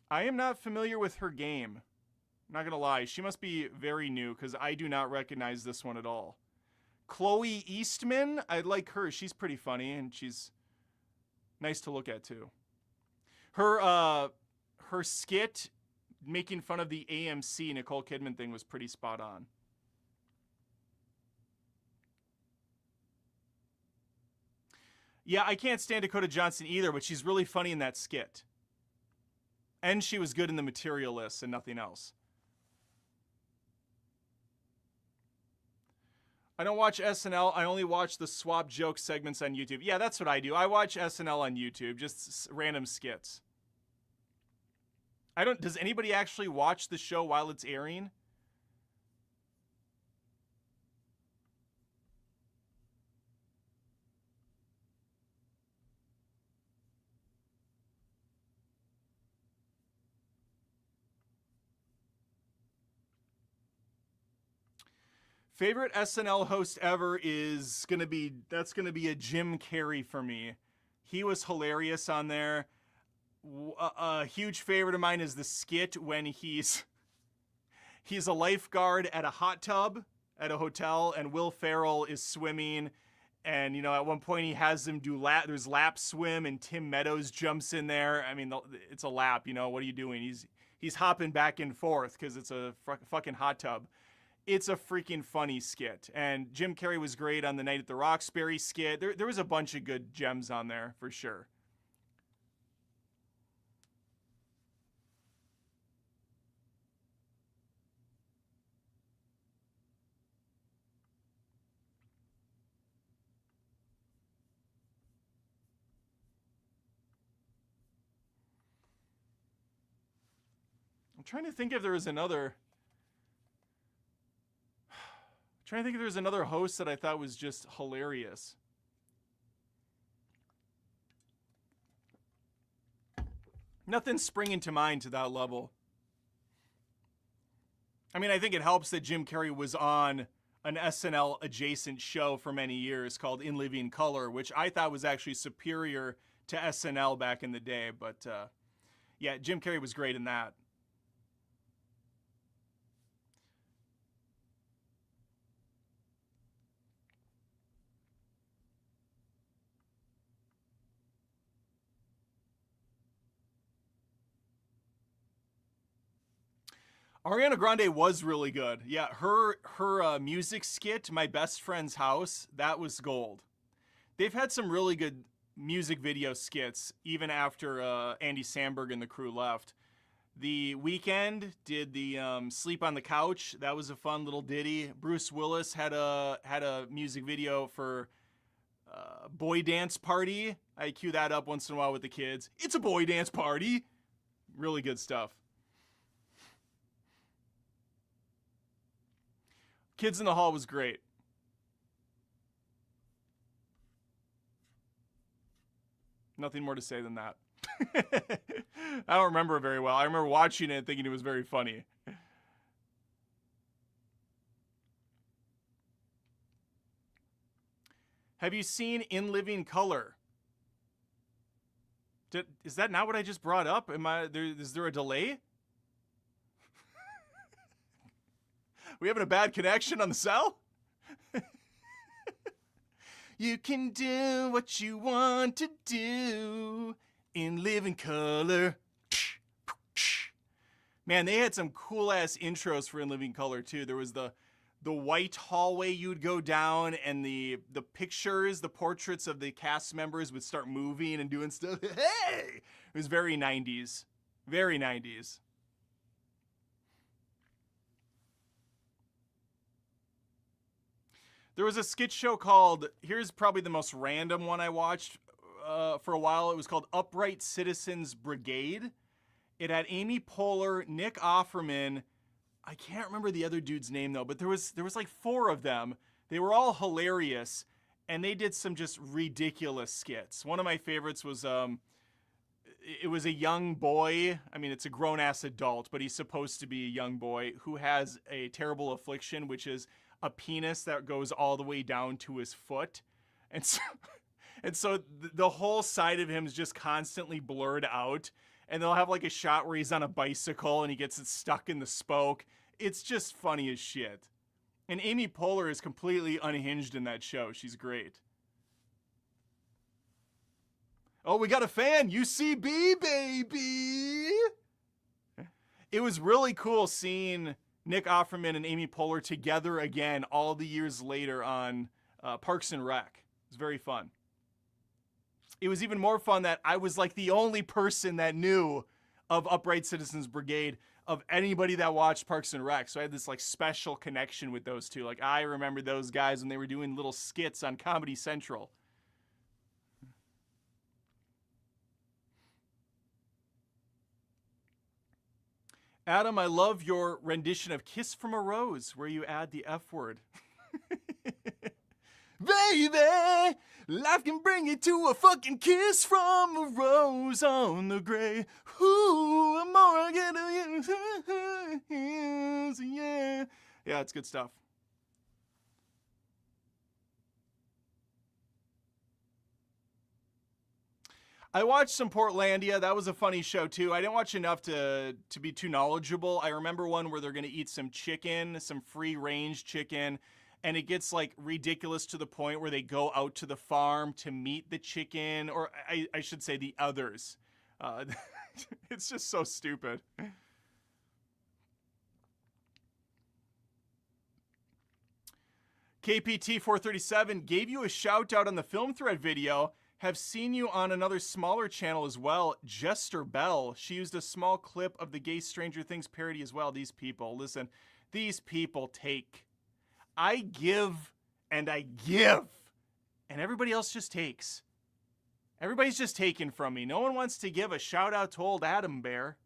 I am not familiar with her game. Not gonna lie, she must be very new because I do not recognize this one at all. Chloe Eastman, I like her. She's pretty funny and she's nice to look at too. Her skit making fun of the AMC Nicole Kidman thing was pretty spot on. Yeah, I can't stand Dakota Johnson either, but she's really funny in that skit. And she was good in The Materialists and nothing else. I don't watch SNL. I only watch the swap joke segments on YouTube. Yeah, that's what I do. I watch SNL on YouTube, just random skits. Does anybody actually watch the show while it's airing? Favorite SNL host ever is gonna be a Jim Carrey for me. He was hilarious on there. A huge favorite of mine is the skit when he's a lifeguard at a hot tub at a hotel, and Will Ferrell is swimming, and at one point he has them do there's lap swim, and Tim Meadows jumps in there. I mean, it's a lap. What are you doing? He's hopping back and forth because it's a fucking hot tub. It's a freaking funny skit. And Jim Carrey was great on the Night at the Roxbury skit. There was a bunch of good gems on there, for sure. I'm trying to think if there was another... trying to think if there's another host that I thought was just hilarious. Nothing's springing to mind to that level. I mean, I think it helps that Jim Carrey was on an SNL adjacent show for many years called In Living Color, which I thought was actually superior to SNL back in the day. But yeah, Jim Carrey was great in that. Ariana Grande was really good. Yeah, her music skit, My Best Friend's House, that was gold. They've had some really good music video skits, even after Andy Samberg and the crew left. The Weeknd did the Sleep on the Couch. That was a fun little ditty. Bruce Willis had a music video for Boy Dance Party. I cue that up once in a while with the kids. It's a boy dance party. Really good stuff. Kids in the Hall was great. Nothing more to say than that. I don't remember it very well. I remember watching it and thinking it was very funny. Have you seen In Living Color? Is that not what I just brought up? Is there a delay? We having a bad connection on the cell? You can do what you want to do in living color. Man, they had some cool ass intros for In Living Color too. There was the white hallway you'd go down, and the pictures, the portraits of the cast members would start moving and doing stuff. Hey! It was very 90s. Very 90s. There was a skit show called, here's probably the most random one I watched for a while. It was called Upright Citizens Brigade. It had Amy Poehler, Nick Offerman. I can't remember the other dude's name though, but there was like 4 of them. They were all hilarious, and they did some just ridiculous skits. One of my favorites was it was a young boy. I mean, it's a grown-ass adult, but he's supposed to be a young boy who has a terrible affliction, which is a penis that goes all the way down to his foot. And so the whole side of him is just constantly blurred out. and they'll have like a shot where he's on a bicycle and he gets it stuck in the spoke. It's just funny as shit. And Amy Poehler is completely unhinged in that show. She's great. Oh, we got a fan. UCB, baby. It was really cool seeing Nick Offerman and Amy Poehler together again all the years later on Parks and Rec. It was very fun. It was even more fun that I was like the only person that knew of Upright Citizens Brigade of anybody that watched Parks and Rec. So I had this like special connection with those two. Like I remember those guys when they were doing little skits on Comedy Central. Adam, I love your rendition of Kiss from a Rose, where you add the F word. Baby, life can bring you to a fucking kiss from a rose on the gray. Ooh, the more I get of you, yeah. Yeah, it's good stuff. I watched some Portlandia. That was a funny show, too. I didn't watch enough to be too knowledgeable. I remember one where they're going to eat some chicken, some free-range chicken, and it gets, like, ridiculous to the point where they go out to the farm to meet the chicken, or I should say the others. It's just so stupid. KPT437 gave you a shout-out on the Film Thread video. Have seen you on another smaller channel as well, Jester Bell. She used a small clip of the gay Stranger Things parody as well. These people, listen, these people take. I give and I give, and everybody else just takes. Everybody's just taking from me. No one wants to give a shout out to old Adam Bear.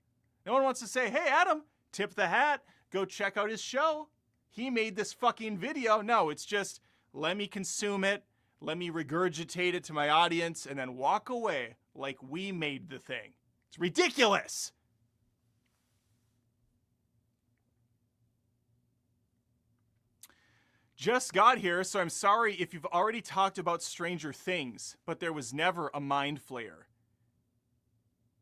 No one wants to say, hey, Adam, tip the hat, go check out his show. He made this fucking video. No, it's just, let me consume it. Let me regurgitate it to my audience and then walk away like we made the thing. It's ridiculous. Just got here, so I'm sorry if you've already talked about Stranger Things, but there was never a mind flayer.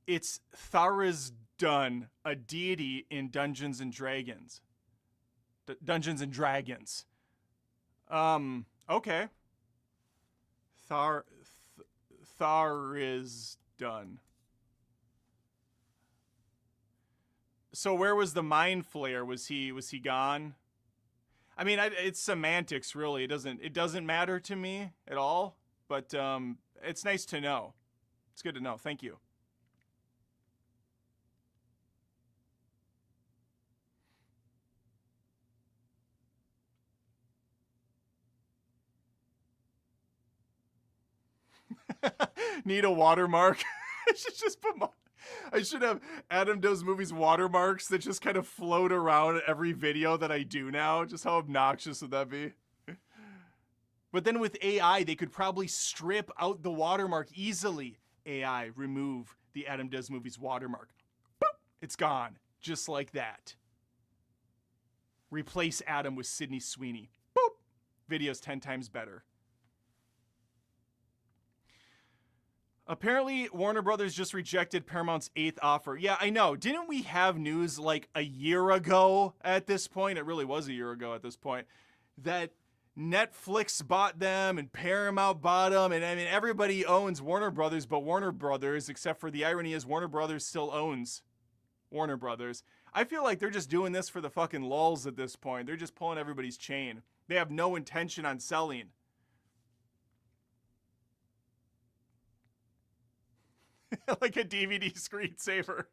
It's Tharizdun, a deity in Dungeons and Dragons. Dungeons and Dragons. Okay. Tharizdun. So where was the mind flare? Was he gone? I mean, it's semantics, really. It doesn't matter to me at all. But it's nice to know. It's good to know. Thank you. Need a watermark. I should have Adam Does Movies watermarks that just kind of float around every video that I do now. Just how obnoxious would that be? But then with AI, they could probably strip out the watermark easily. AI, remove the Adam Does Movies watermark. Boop, it's gone. Just like that. Replace Adam with Sydney Sweeney. Boop. Video's 10 times better. Apparently, Warner Brothers just rejected Paramount's 8th offer. Yeah, I know. Didn't we have news like a year ago at this point? It really was a year ago at this point. That Netflix bought them and Paramount bought them. And I mean, everybody owns Warner Brothers, but Warner Brothers, except for the irony is Warner Brothers still owns Warner Brothers. I feel like they're just doing this for the fucking lulz at this point. They're just pulling everybody's chain. They have no intention on selling. Like a DVD screensaver.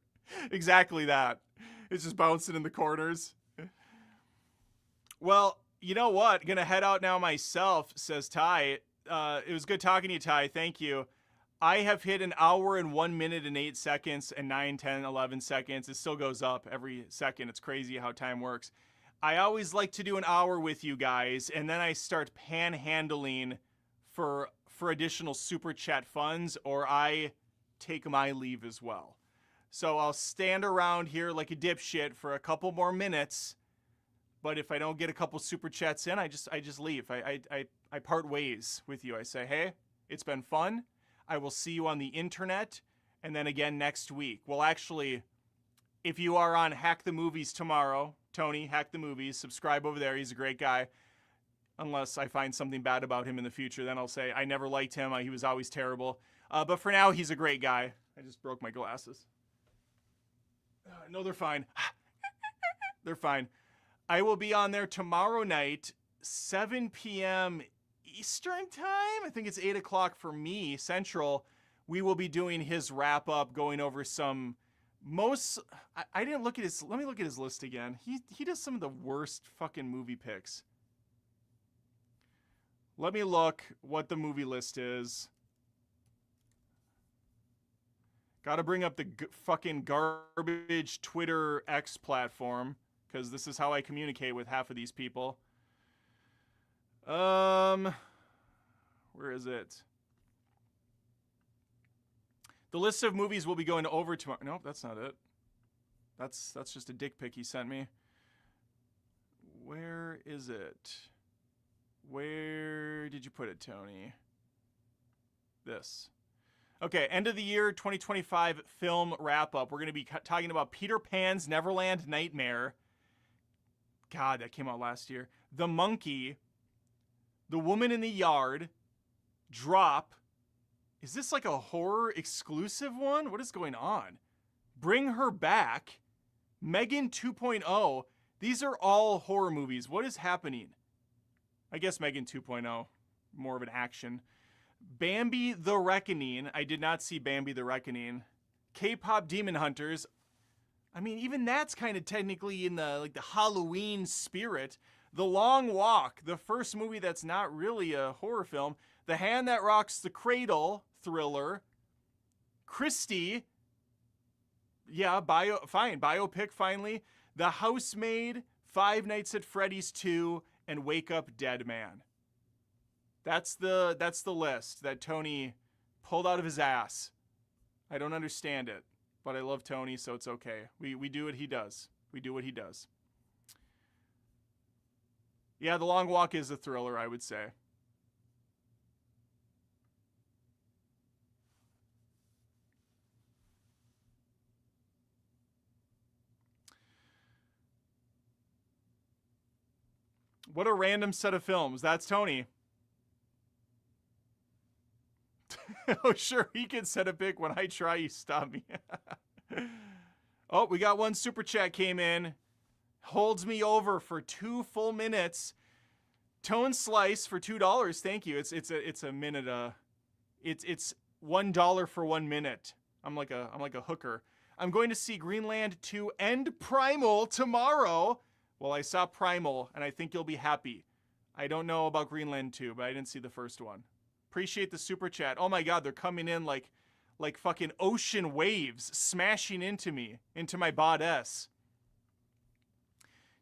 Exactly that. It's just bouncing in the corners. Well, you know what? Gonna head out now myself, says Ty. It was good talking to you, Ty. Thank you. I have hit an hour and 1 minute and 8 seconds and 9, 10, 11 seconds. It still goes up every second. It's crazy how time works. I always like to do an hour with you guys, and then I start panhandling for additional super chat funds, or I take my leave as well. So I'll stand around here like a dipshit for a couple more minutes, but if I don't get a couple super chats in, I just leave. I part ways with you. I say, hey, it's been fun. I will see you on the internet, and then again next week. Well, actually, if you are on Hack the Movies tomorrow, Tony, Hack the Movies, subscribe over there. He's a great guy. Unless I find something bad about him in the future, then I'll say I never liked him. He was always terrible. But for now, he's a great guy. I just broke my glasses. No, they're fine. They're fine. I will be on there tomorrow night, 7 p.m. Eastern time. I think it's 8 o'clock for me, Central. We will be doing his wrap up, going over some I didn't look at his, let me look at his list again. He does some of the worst fucking movie picks. Let me look what the movie list is. Gotta bring up the fucking garbage Twitter X platform, because this is how I communicate with half of these people. Where is it? The list of movies will be going over tomorrow. Nope, that's not it. That's just a dick pic he sent me. Where is it? Where did you put it, Tony? This. Okay, end of the year 2025 film wrap-up. We're going to be talking about Peter Pan's Neverland Nightmare. God, that came out last year. The Monkey. The Woman in the Yard. Drop. Is this like a horror exclusive one? What is going on? Bring Her Back. Megan 2.0. These are all horror movies. What is happening? I guess Megan 2.0. More of an action. Bambi the Reckoning. I did not see Bambi the Reckoning. K-pop Demon Hunters. I mean, even that's kind of technically in the Halloween spirit. The Long Walk, the first movie that's not really a horror film. The Hand That Rocks the Cradle thriller. Christie. Yeah, biopic finally. The Housemaid, Five Nights at Freddy's 2, and Wake Up Dead Man. That's the list that Tony pulled out of his ass. I don't understand it, but I love Tony, so it's okay. We do what he does. We do what he does. Yeah, The Long Walk is a thriller, I would say. What a random set of films. That's Tony. Oh, sure, he can set a pick. When I try, you stop me. Oh, we got one super chat came in. Holds me over for 2 full minutes. Tone Slice for $2. Thank you. It's a minute. It's $1 for 1 minute. I'm like a hooker. I'm going to see Greenland 2 and Primal tomorrow. Well, I saw Primal, and I think you'll be happy. I don't know about Greenland 2, but I didn't see the first one. Appreciate the super chat. Oh my God, they're coming in like fucking ocean waves, smashing into me, into my bodice.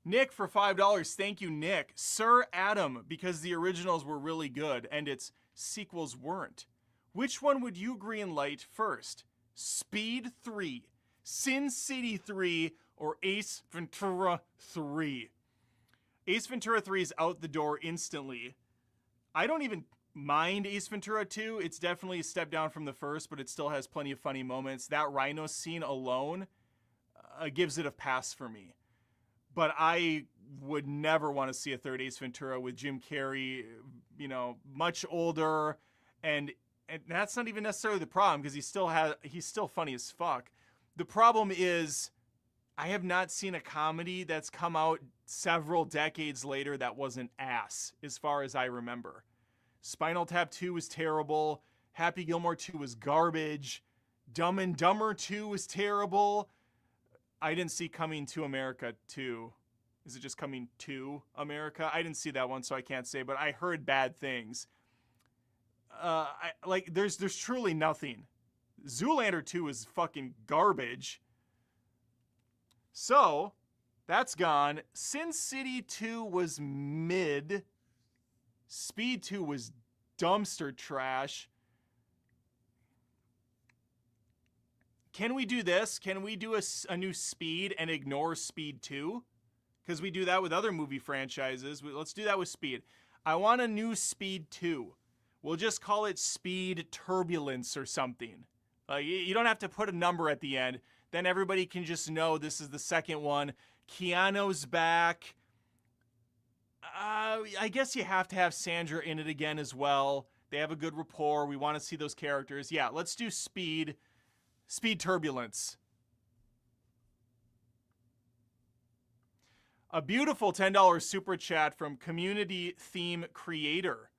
Nick for $5. Thank you, Nick. Sir Adam, because the originals were really good and its sequels weren't. Which one would you greenlight first? Speed 3, Sin City 3, or Ace Ventura 3? Ace Ventura 3 is out the door instantly. I don't even mind Ace Ventura 2. It's definitely a step down from the first, but it still has plenty of funny moments. That rhino scene alone gives it a pass for me. But I would never want to see a third Ace Ventura with Jim Carrey, much older, and that's not even necessarily the problem, because he's still funny as fuck. The problem is, I have not seen a comedy that's come out several decades later that wasn't ass, as far as I remember. Spinal Tap 2 was terrible. Happy Gilmore 2 was garbage. Dumb and Dumber 2 was terrible. I didn't see Coming to America 2. Is it just Coming to America? I didn't see that one, so I can't say, but I heard bad things. There's truly nothing. Zoolander 2 is fucking garbage. So, that's gone. Sin City 2 was mid. Speed 2 was dumpster trash. Can we do this? Can we do a new Speed and ignore Speed 2? Because we do that with other movie franchises. Let's do that with Speed. I want a new Speed 2. We'll just call it Speed Turbulence or something. You don't have to put a number at the end. Then everybody can just know this is the second one. Keanu's back. I guess you have to have Sandra in it again as well. They have a good rapport. We want to see those characters. Yeah, let's do Speed. Speed Turbulence. A beautiful $10 super chat from Community Theme Creator.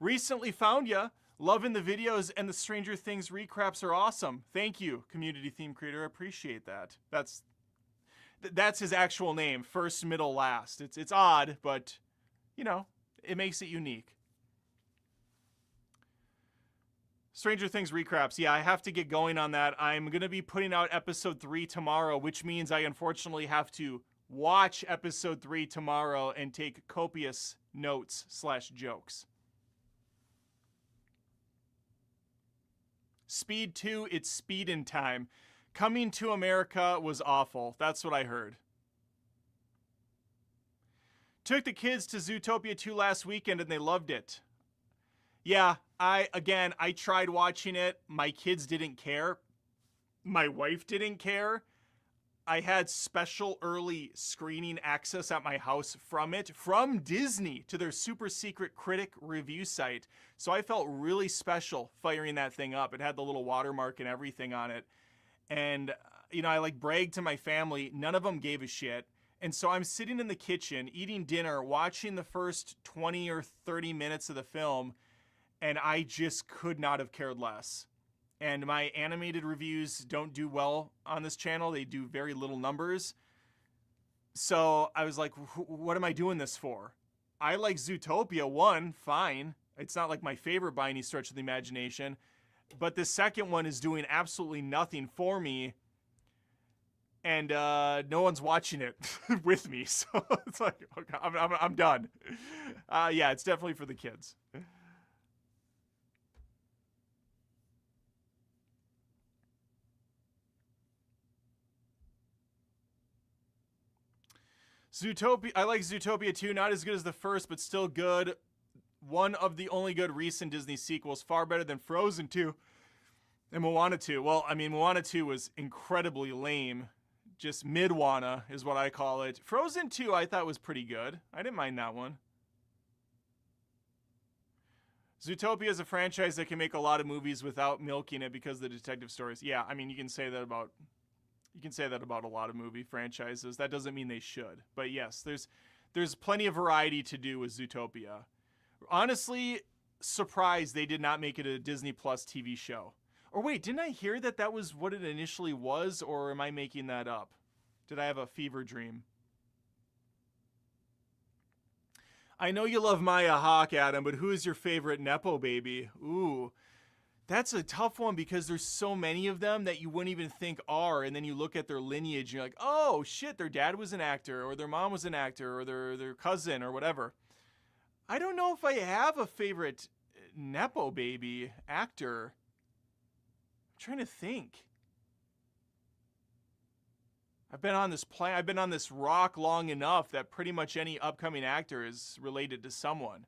Recently found ya. Loving the videos and the Stranger Things recaps are awesome. Thank you, Community Theme Creator. I appreciate that. That's his actual name. First, middle, last. It's odd, but, you know, it makes it unique. Stranger Things recaps. Yeah, I have to get going on that. I'm going to be putting out episode 3 tomorrow, which means I unfortunately have to watch episode 3 tomorrow and take copious notes/jokes. Speed 2, it's speed in time. Coming to America was awful. That's what I heard. Took the kids to Zootopia 2 last weekend and they loved it. Yeah, I tried watching it. My kids didn't care. My wife didn't care. I had special early screening access at my house from it, from Disney, to their super secret critic review site. So I felt really special firing that thing up. It had the little watermark and everything on it. And, you know, I like bragged to my family. None of them gave a shit. And so I'm sitting in the kitchen, eating dinner, watching the first 20 or 30 minutes of the film, and I just could not have cared less. And my animated reviews don't do well on this channel. They do very little numbers. So I was like, what am I doing this for? I like Zootopia 1, fine. It's not like my favorite by any stretch of the imagination. But the second one is doing absolutely nothing for me. And no one's watching it with me. So it's like, okay, I'm done. Yeah, it's definitely for the kids. Zootopia, I like Zootopia 2, not as good as the first, but still good. One of the only good recent Disney sequels, far better than Frozen 2 and Moana 2. Well, I mean, Moana 2 was incredibly lame. Just mid-Wana is what I call it. Frozen 2 I thought was pretty good. I didn't mind that one. Zootopia is a franchise that can make a lot of movies without milking it because of the detective stories. Yeah, I mean, you can say that about a lot of movie franchises. That doesn't mean they should. But yes, there's plenty of variety to do with Zootopia. Honestly, surprised they did not make it a Disney Plus TV show. Or wait, didn't I hear that was what it initially was, or am I making that up? Did I have a fever dream? I know you love Maya Hawke, Adam, but who is your favorite Nepo baby? Ooh, that's a tough one because there's so many of them that you wouldn't even think are, and then you look at their lineage and you're like, oh shit, their dad was an actor, or their mom was an actor, or their cousin, or whatever. I don't know if I have a favorite Nepo baby actor. I'm trying to think. I've been on this rock long enough that pretty much any upcoming actor is related to someone.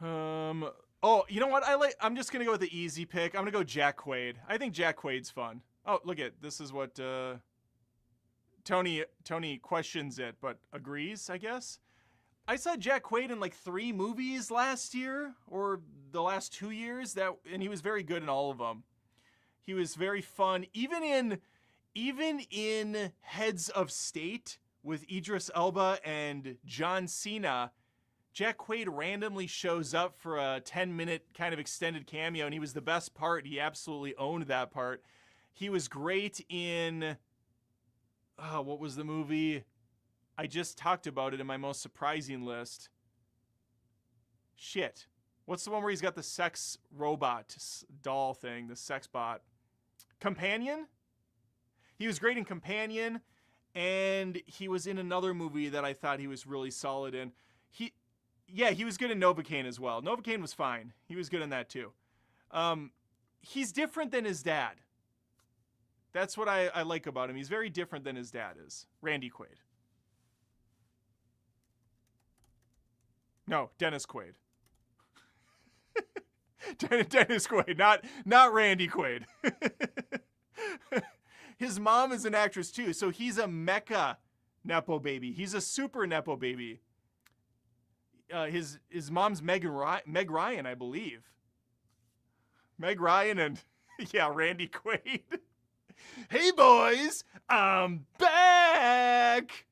Oh, you know what? I'm just gonna go with the easy pick. I'm gonna go Jack Quaid. I think Jack Quaid's fun. Oh, look at this is what Tony questions it, but agrees, I guess. I saw Jack Quaid in like 3 movies last year or the last 2 years, and he was very good in all of them. He was very fun, even in Heads of State with Idris Elba and John Cena. Jack Quaid randomly shows up for a 10-minute kind of extended cameo, and he was the best part. He absolutely owned that part. He was great in, what was the movie? I just talked about it in my most surprising list. Shit. What's the one where he's got the sex robot doll thing, the sex bot? Companion? He was great in Companion, and he was in another movie that I thought he was really solid in. He was good in Novocaine as well. Novocaine was fine. He was good in that too. He's different than his dad. That's what I like about him. He's very different than his dad is. Randy Quaid. No, Dennis Quaid. Dennis Quaid, not Randy Quaid. His mom is an actress too, so he's a mecha nepo baby. He's a super nepo baby. His mom's Meg Ryan, I believe. Meg Ryan and yeah, Randy Quaid. Hey boys, I'm back.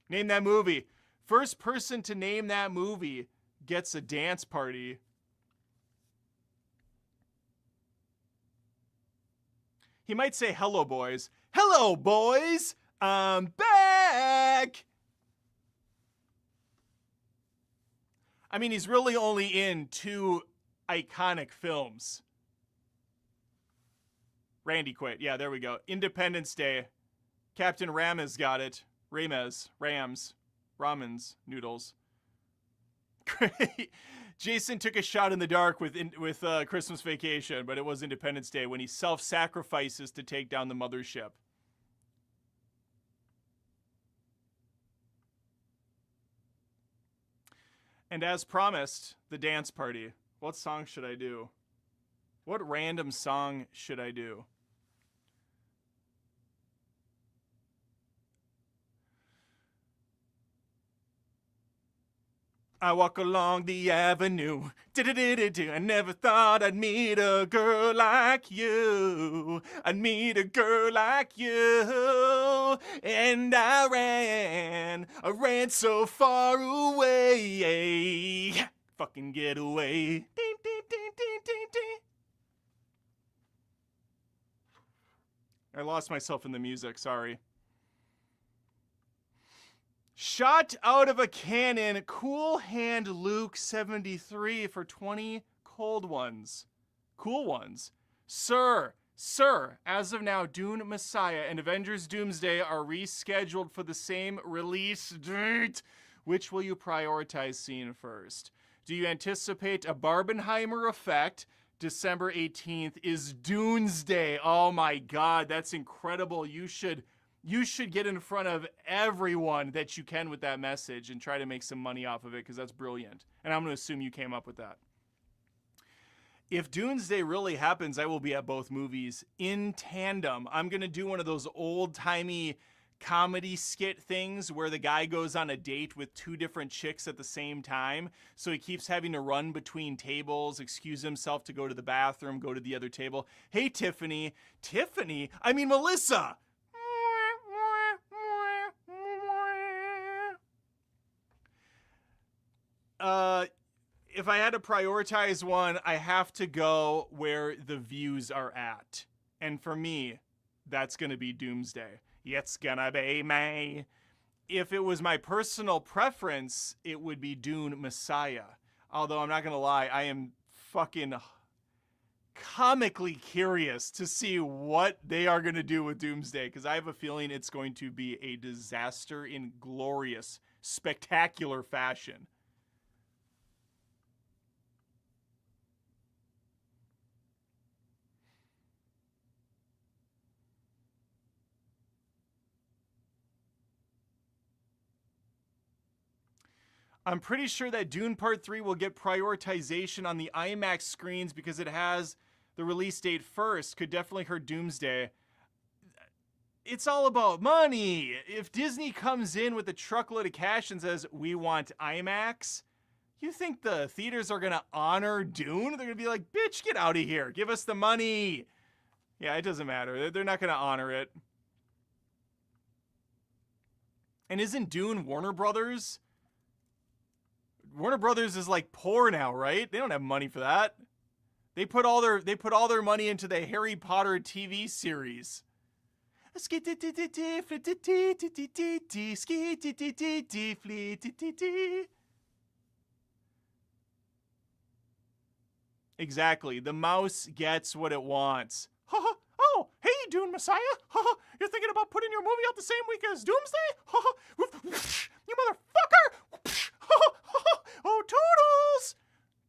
Name that movie. First person to name that movie gets a dance party. He might say, hello, boys. Hello, boys. I'm back. I mean, he's really only in 2 iconic films. Randy Quaid. Yeah, there we go. Independence Day. Captain Ramez got it. Rams, ramens, noodles. Jason took a shot in the dark with Christmas Vacation, but it was Independence Day when he self-sacrifices to take down the mothership. And as promised, the dance party. What song should I do? What random song should I do? I walk along the avenue. I never thought I'd meet a girl like you. I'd meet a girl like you. And I ran so far away. Fucking get away. I lost myself in the music, sorry. Shot out of a cannon, Cool Hand Luke 73 for 20 cold ones. Cool ones. Sir, as of now, Dune Messiah and Avengers Doomsday are rescheduled for the same release date. Which will you prioritize seeing first? Do you anticipate a Barbenheimer effect? December 18th is Doomsday. Oh my God, that's incredible. You should get in front of everyone that you can with that message and try to make some money off of it, because that's brilliant. And I'm going to assume you came up with that. If Doomsday really happens, I will be at both movies in tandem. I'm going to do one of those old-timey comedy skit things where the guy goes on a date with 2 different chicks at the same time. So he keeps having to run between tables, excuse himself to go to the bathroom, go to the other table. Hey, Tiffany, I mean, Melissa. If I had to prioritize one, I have to go where the views are at. And for me, that's going to be Doomsday. It's gonna be me. If it was my personal preference, it would be Dune Messiah. Although I'm not going to lie, I am fucking comically curious to see what they are going to do with Doomsday, because I have a feeling it's going to be a disaster in glorious, spectacular fashion. I'm pretty sure that Dune Part 3 will get prioritization on the IMAX screens because it has the release date first. Could definitely hurt Doomsday. It's all about money. If Disney comes in with a truckload of cash and says, we want IMAX, you think the theaters are going to honor Dune? They're going to be like, bitch, get out of here. Give us the money. Yeah, it doesn't matter. They're not going to honor it. And isn't Dune Warner Brothers? Warner Brothers is like poor now, right? They don't have money for that. They put all their money into the Harry Potter TV series. Exactly. The mouse gets what it wants. Oh, hey, Dune Messiah. You're thinking about putting your movie out the same week as Doomsday? You motherfucker! Oh, Toodles!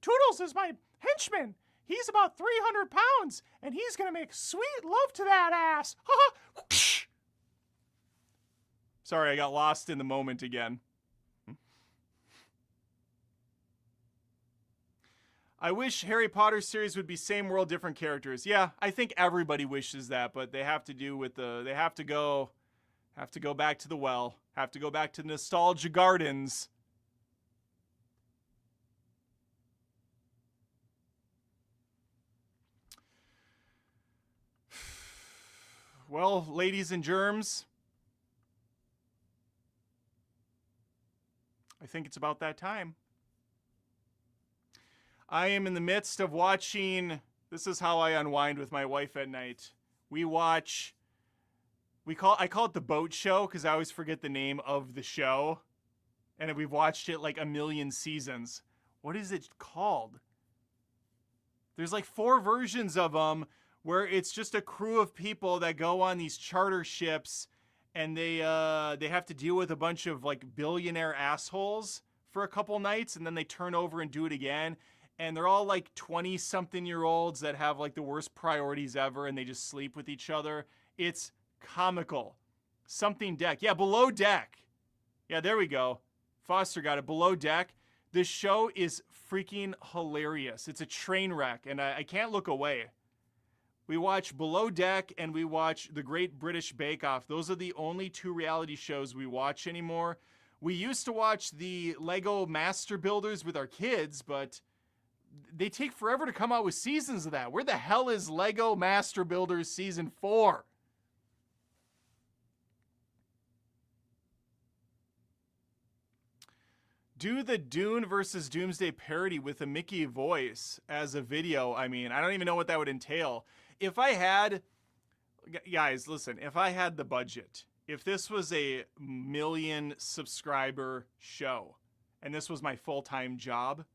Toodles is my henchman. He's about 300 pounds, and he's gonna make sweet love to that ass. Sorry, I got lost in the moment again. I wish Harry Potter series would be same world, different characters. Yeah, I think everybody wishes that, but they have to do with they have to go back to the well, have to go back to nostalgia gardens. Well, ladies and germs, I think it's about that time. I am in the midst of watching, this is how I unwind with my wife at night. I call it the boat show because I always forget the name of the show. And we've watched it like a million seasons. What is it called? There's like 4 versions of them where it's just a crew of people that go on these charter ships and they have to deal with a bunch of like billionaire assholes for a couple nights and then they turn over and do it again. And they're all like 20-something-year-olds that have like the worst priorities ever and they just sleep with each other. It's comical. Something Deck. Yeah, Below Deck. Yeah, there we go. Foster got it. Below Deck. This show is freaking hilarious. It's a train wreck and I can't look away. We watch Below Deck and we watch The Great British Bake Off. Those are the only 2 reality shows we watch anymore. We used to watch the Lego Master Builders with our kids, but they take forever to come out with seasons of that. Where the hell is Lego Master Builders Season 4? Do the Dune versus Doomsday parody with a Mickey voice as a video. I mean, I don't even know what that would entail. If I had, guys, listen, if I had the budget, if this was a 1 million subscriber show and this was my full-time job,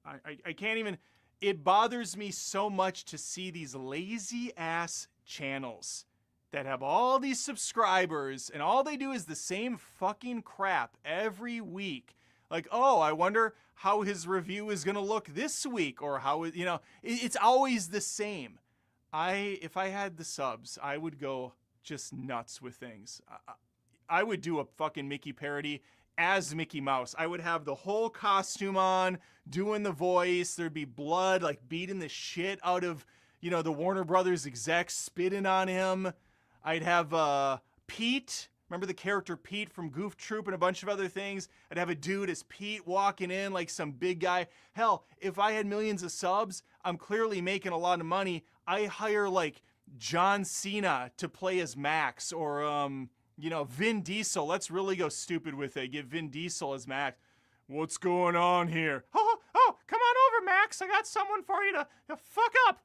I can't even, it bothers me so much to see these lazy ass channels that have all these subscribers and all they do is the same fucking crap every week. Like, oh, I wonder how his review is going to look this week or how, you know, it's always the same. If I had the subs, I would go just nuts with things. I would do a fucking Mickey parody as Mickey Mouse. I would have the whole costume on, doing the voice. There'd be blood, like beating the shit out of, you know, the Warner Brothers execs, spitting on him. I'd have Pete. Remember the character Pete from Goof Troop and a bunch of other things? I'd have a dude as Pete walking in like some big guy. Hell, if I had millions of subs, I'm clearly making a lot of money. I hire like John Cena to play as Max or, you know, Vin Diesel. Let's really go stupid with it. Get Vin Diesel as Max. What's going on here? Oh, come on over, Max. I got someone for you to fuck up.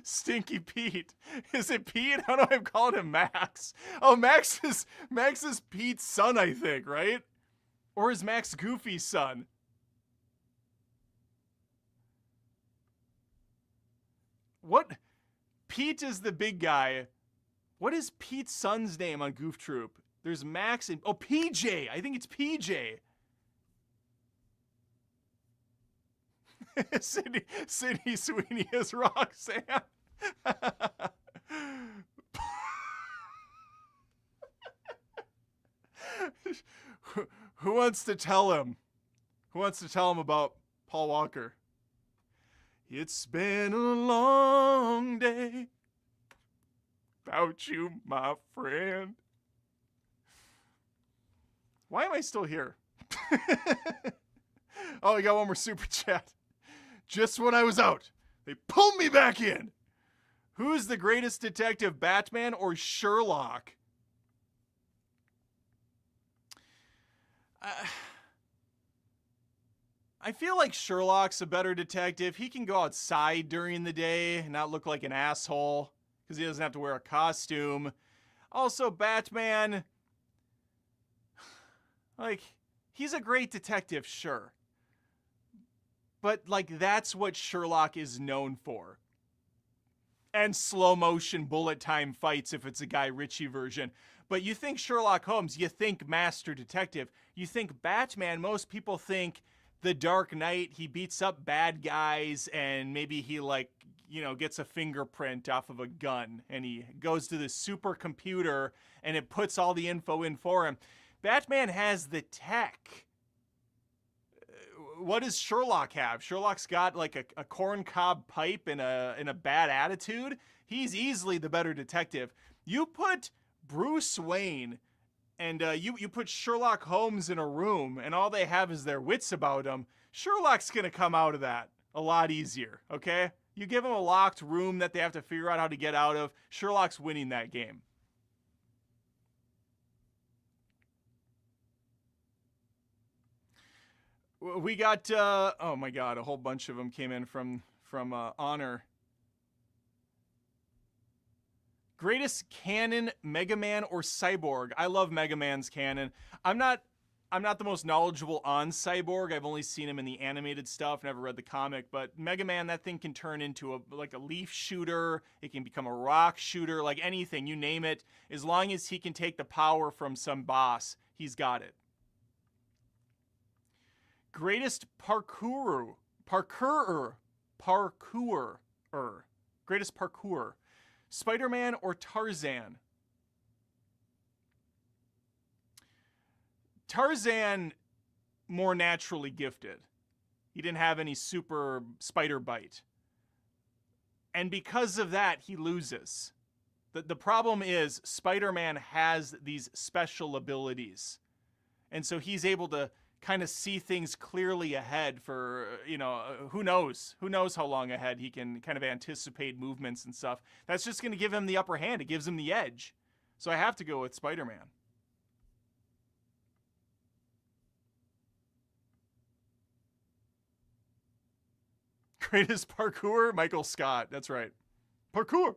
Stinky Pete. Is it Pete? I don't know. I'm calling him Max. Oh, Max is Pete's son, I think, right? Or is Max Goofy's son? What? Pete is the big guy. What is Pete's son's name on Goof Troop? There's Max and PJ. I think it's PJ. Sydney Sweeney is Roxanne. Who wants to tell him? Who wants to tell him about Paul Walker? It's been a long day without you, my friend. Why am I still here? Oh, I got one more super chat. Just when I was out, they pulled me back in. Who's the greatest detective, Batman or Sherlock? I feel like Sherlock's a better detective. He can go outside during the day and not look like an asshole because he doesn't have to wear a costume. Also, Batman, like, he's a great detective, sure. But, like, that's what Sherlock is known for. And slow motion bullet time fights if it's a Guy Ritchie version. But you think Sherlock Holmes, you think Master Detective. You think Batman, most people think The Dark Knight, he beats up bad guys and maybe he, like, you know, gets a fingerprint off of a gun and he goes to the supercomputer and it puts all the info in for him. Batman has the tech. What does Sherlock have? Sherlock's got like a corncob pipe and a bad attitude. He's easily the better detective. You put Bruce Wayne and you put Sherlock Holmes in a room and all they have is their wits about them. Sherlock's gonna come out of that a lot easier, okay? You give them a locked room that they have to figure out how to get out of. Sherlock's winning that game. We got, oh my God, a whole bunch of them came in from Honor. Greatest canon, Mega Man or Cyborg? I love Mega Man's canon. I'm not the most knowledgeable on Cyborg. I've only seen him in the animated stuff, never read the comic, but Mega Man, that thing can turn into like a leaf shooter. It can become a rock shooter, like anything, you name it. As long as he can take the power from some boss, he's got it. Greatest parkourer. Greatest parkour. Spider-Man or Tarzan? Tarzan, more naturally gifted. He didn't have any super spider bite. And because of that, he loses. The problem is Spider-Man has these special abilities. And so he's able to kind of see things clearly ahead for, who knows how long ahead he can kind of anticipate movements and stuff. That's just going to give him the upper hand. It gives him the edge. So I have to go with Spider-Man. Greatest parkour, Michael Scott. That's right. Parkour.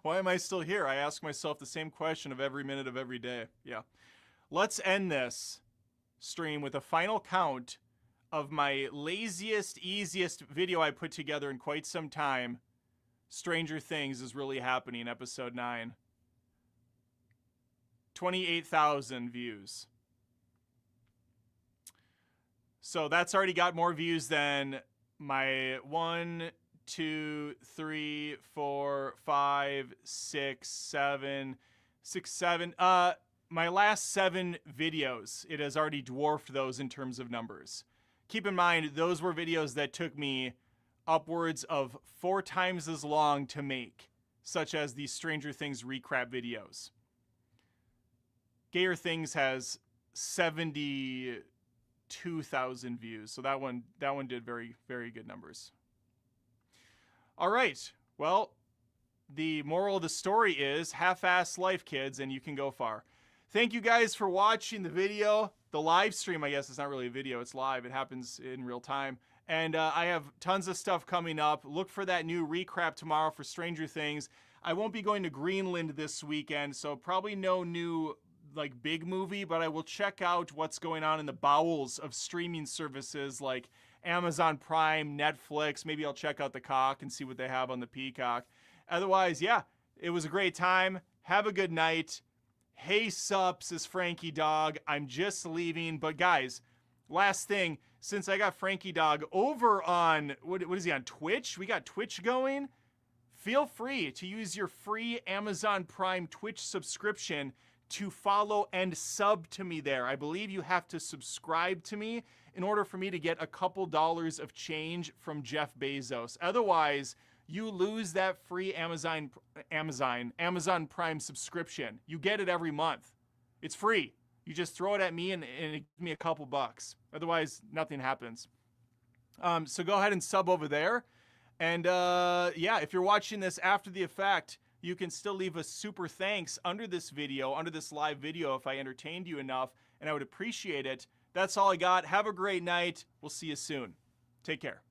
Why am I still here? I ask myself the same question of every minute of every day. Yeah. Let's end this stream with a final count of my laziest, easiest video I put together in quite some time. Stranger Things is really happening, episode 9. 28,000 views. So that's already got more views than my 1, 2, 3, 4, 5, 6, 7. My last 7 videos, it has already dwarfed those in terms of numbers. Keep in mind, those were videos that took me upwards of 4 times as long to make, such as the Stranger Things recap videos. Gayer Things has 72,000 views, so that one did very, very good numbers. All right, well, the moral of the story is half-ass life, kids, and you can go far. Thank you guys for watching the video. The live stream, I guess, it's not really a video, it's live. It happens in real time. And I have tons of stuff coming up. Look for that new recap tomorrow for Stranger Things. I won't be going to Greenland this weekend, so probably no new big movie, but I will check out what's going on in the bowels of streaming services like Amazon Prime, Netflix. Maybe I'll check out the Cock and see what they have on the Peacock. Otherwise, yeah, it was a great time. Have a good night. Hey, sups, is Frankie Dog. I'm just leaving. But guys, last thing, since I got Frankie Dog over on, what is he on, Twitch? We got Twitch going. Feel free to use your free Amazon Prime Twitch subscription to follow and sub to me there. I believe you have to subscribe to me in order for me to get a couple dollars of change from Jeff Bezos. Otherwise, you lose that free Amazon Prime subscription. You get it every month. It's free. You just throw it at me and it gives me a couple bucks. Otherwise, nothing happens. So go ahead and sub over there. And yeah, if you're watching this after the effect, you can still leave a super thanks under this video, under this live video, if I entertained you enough, and I would appreciate it. That's all I got. Have a great night. We'll see you soon. Take care.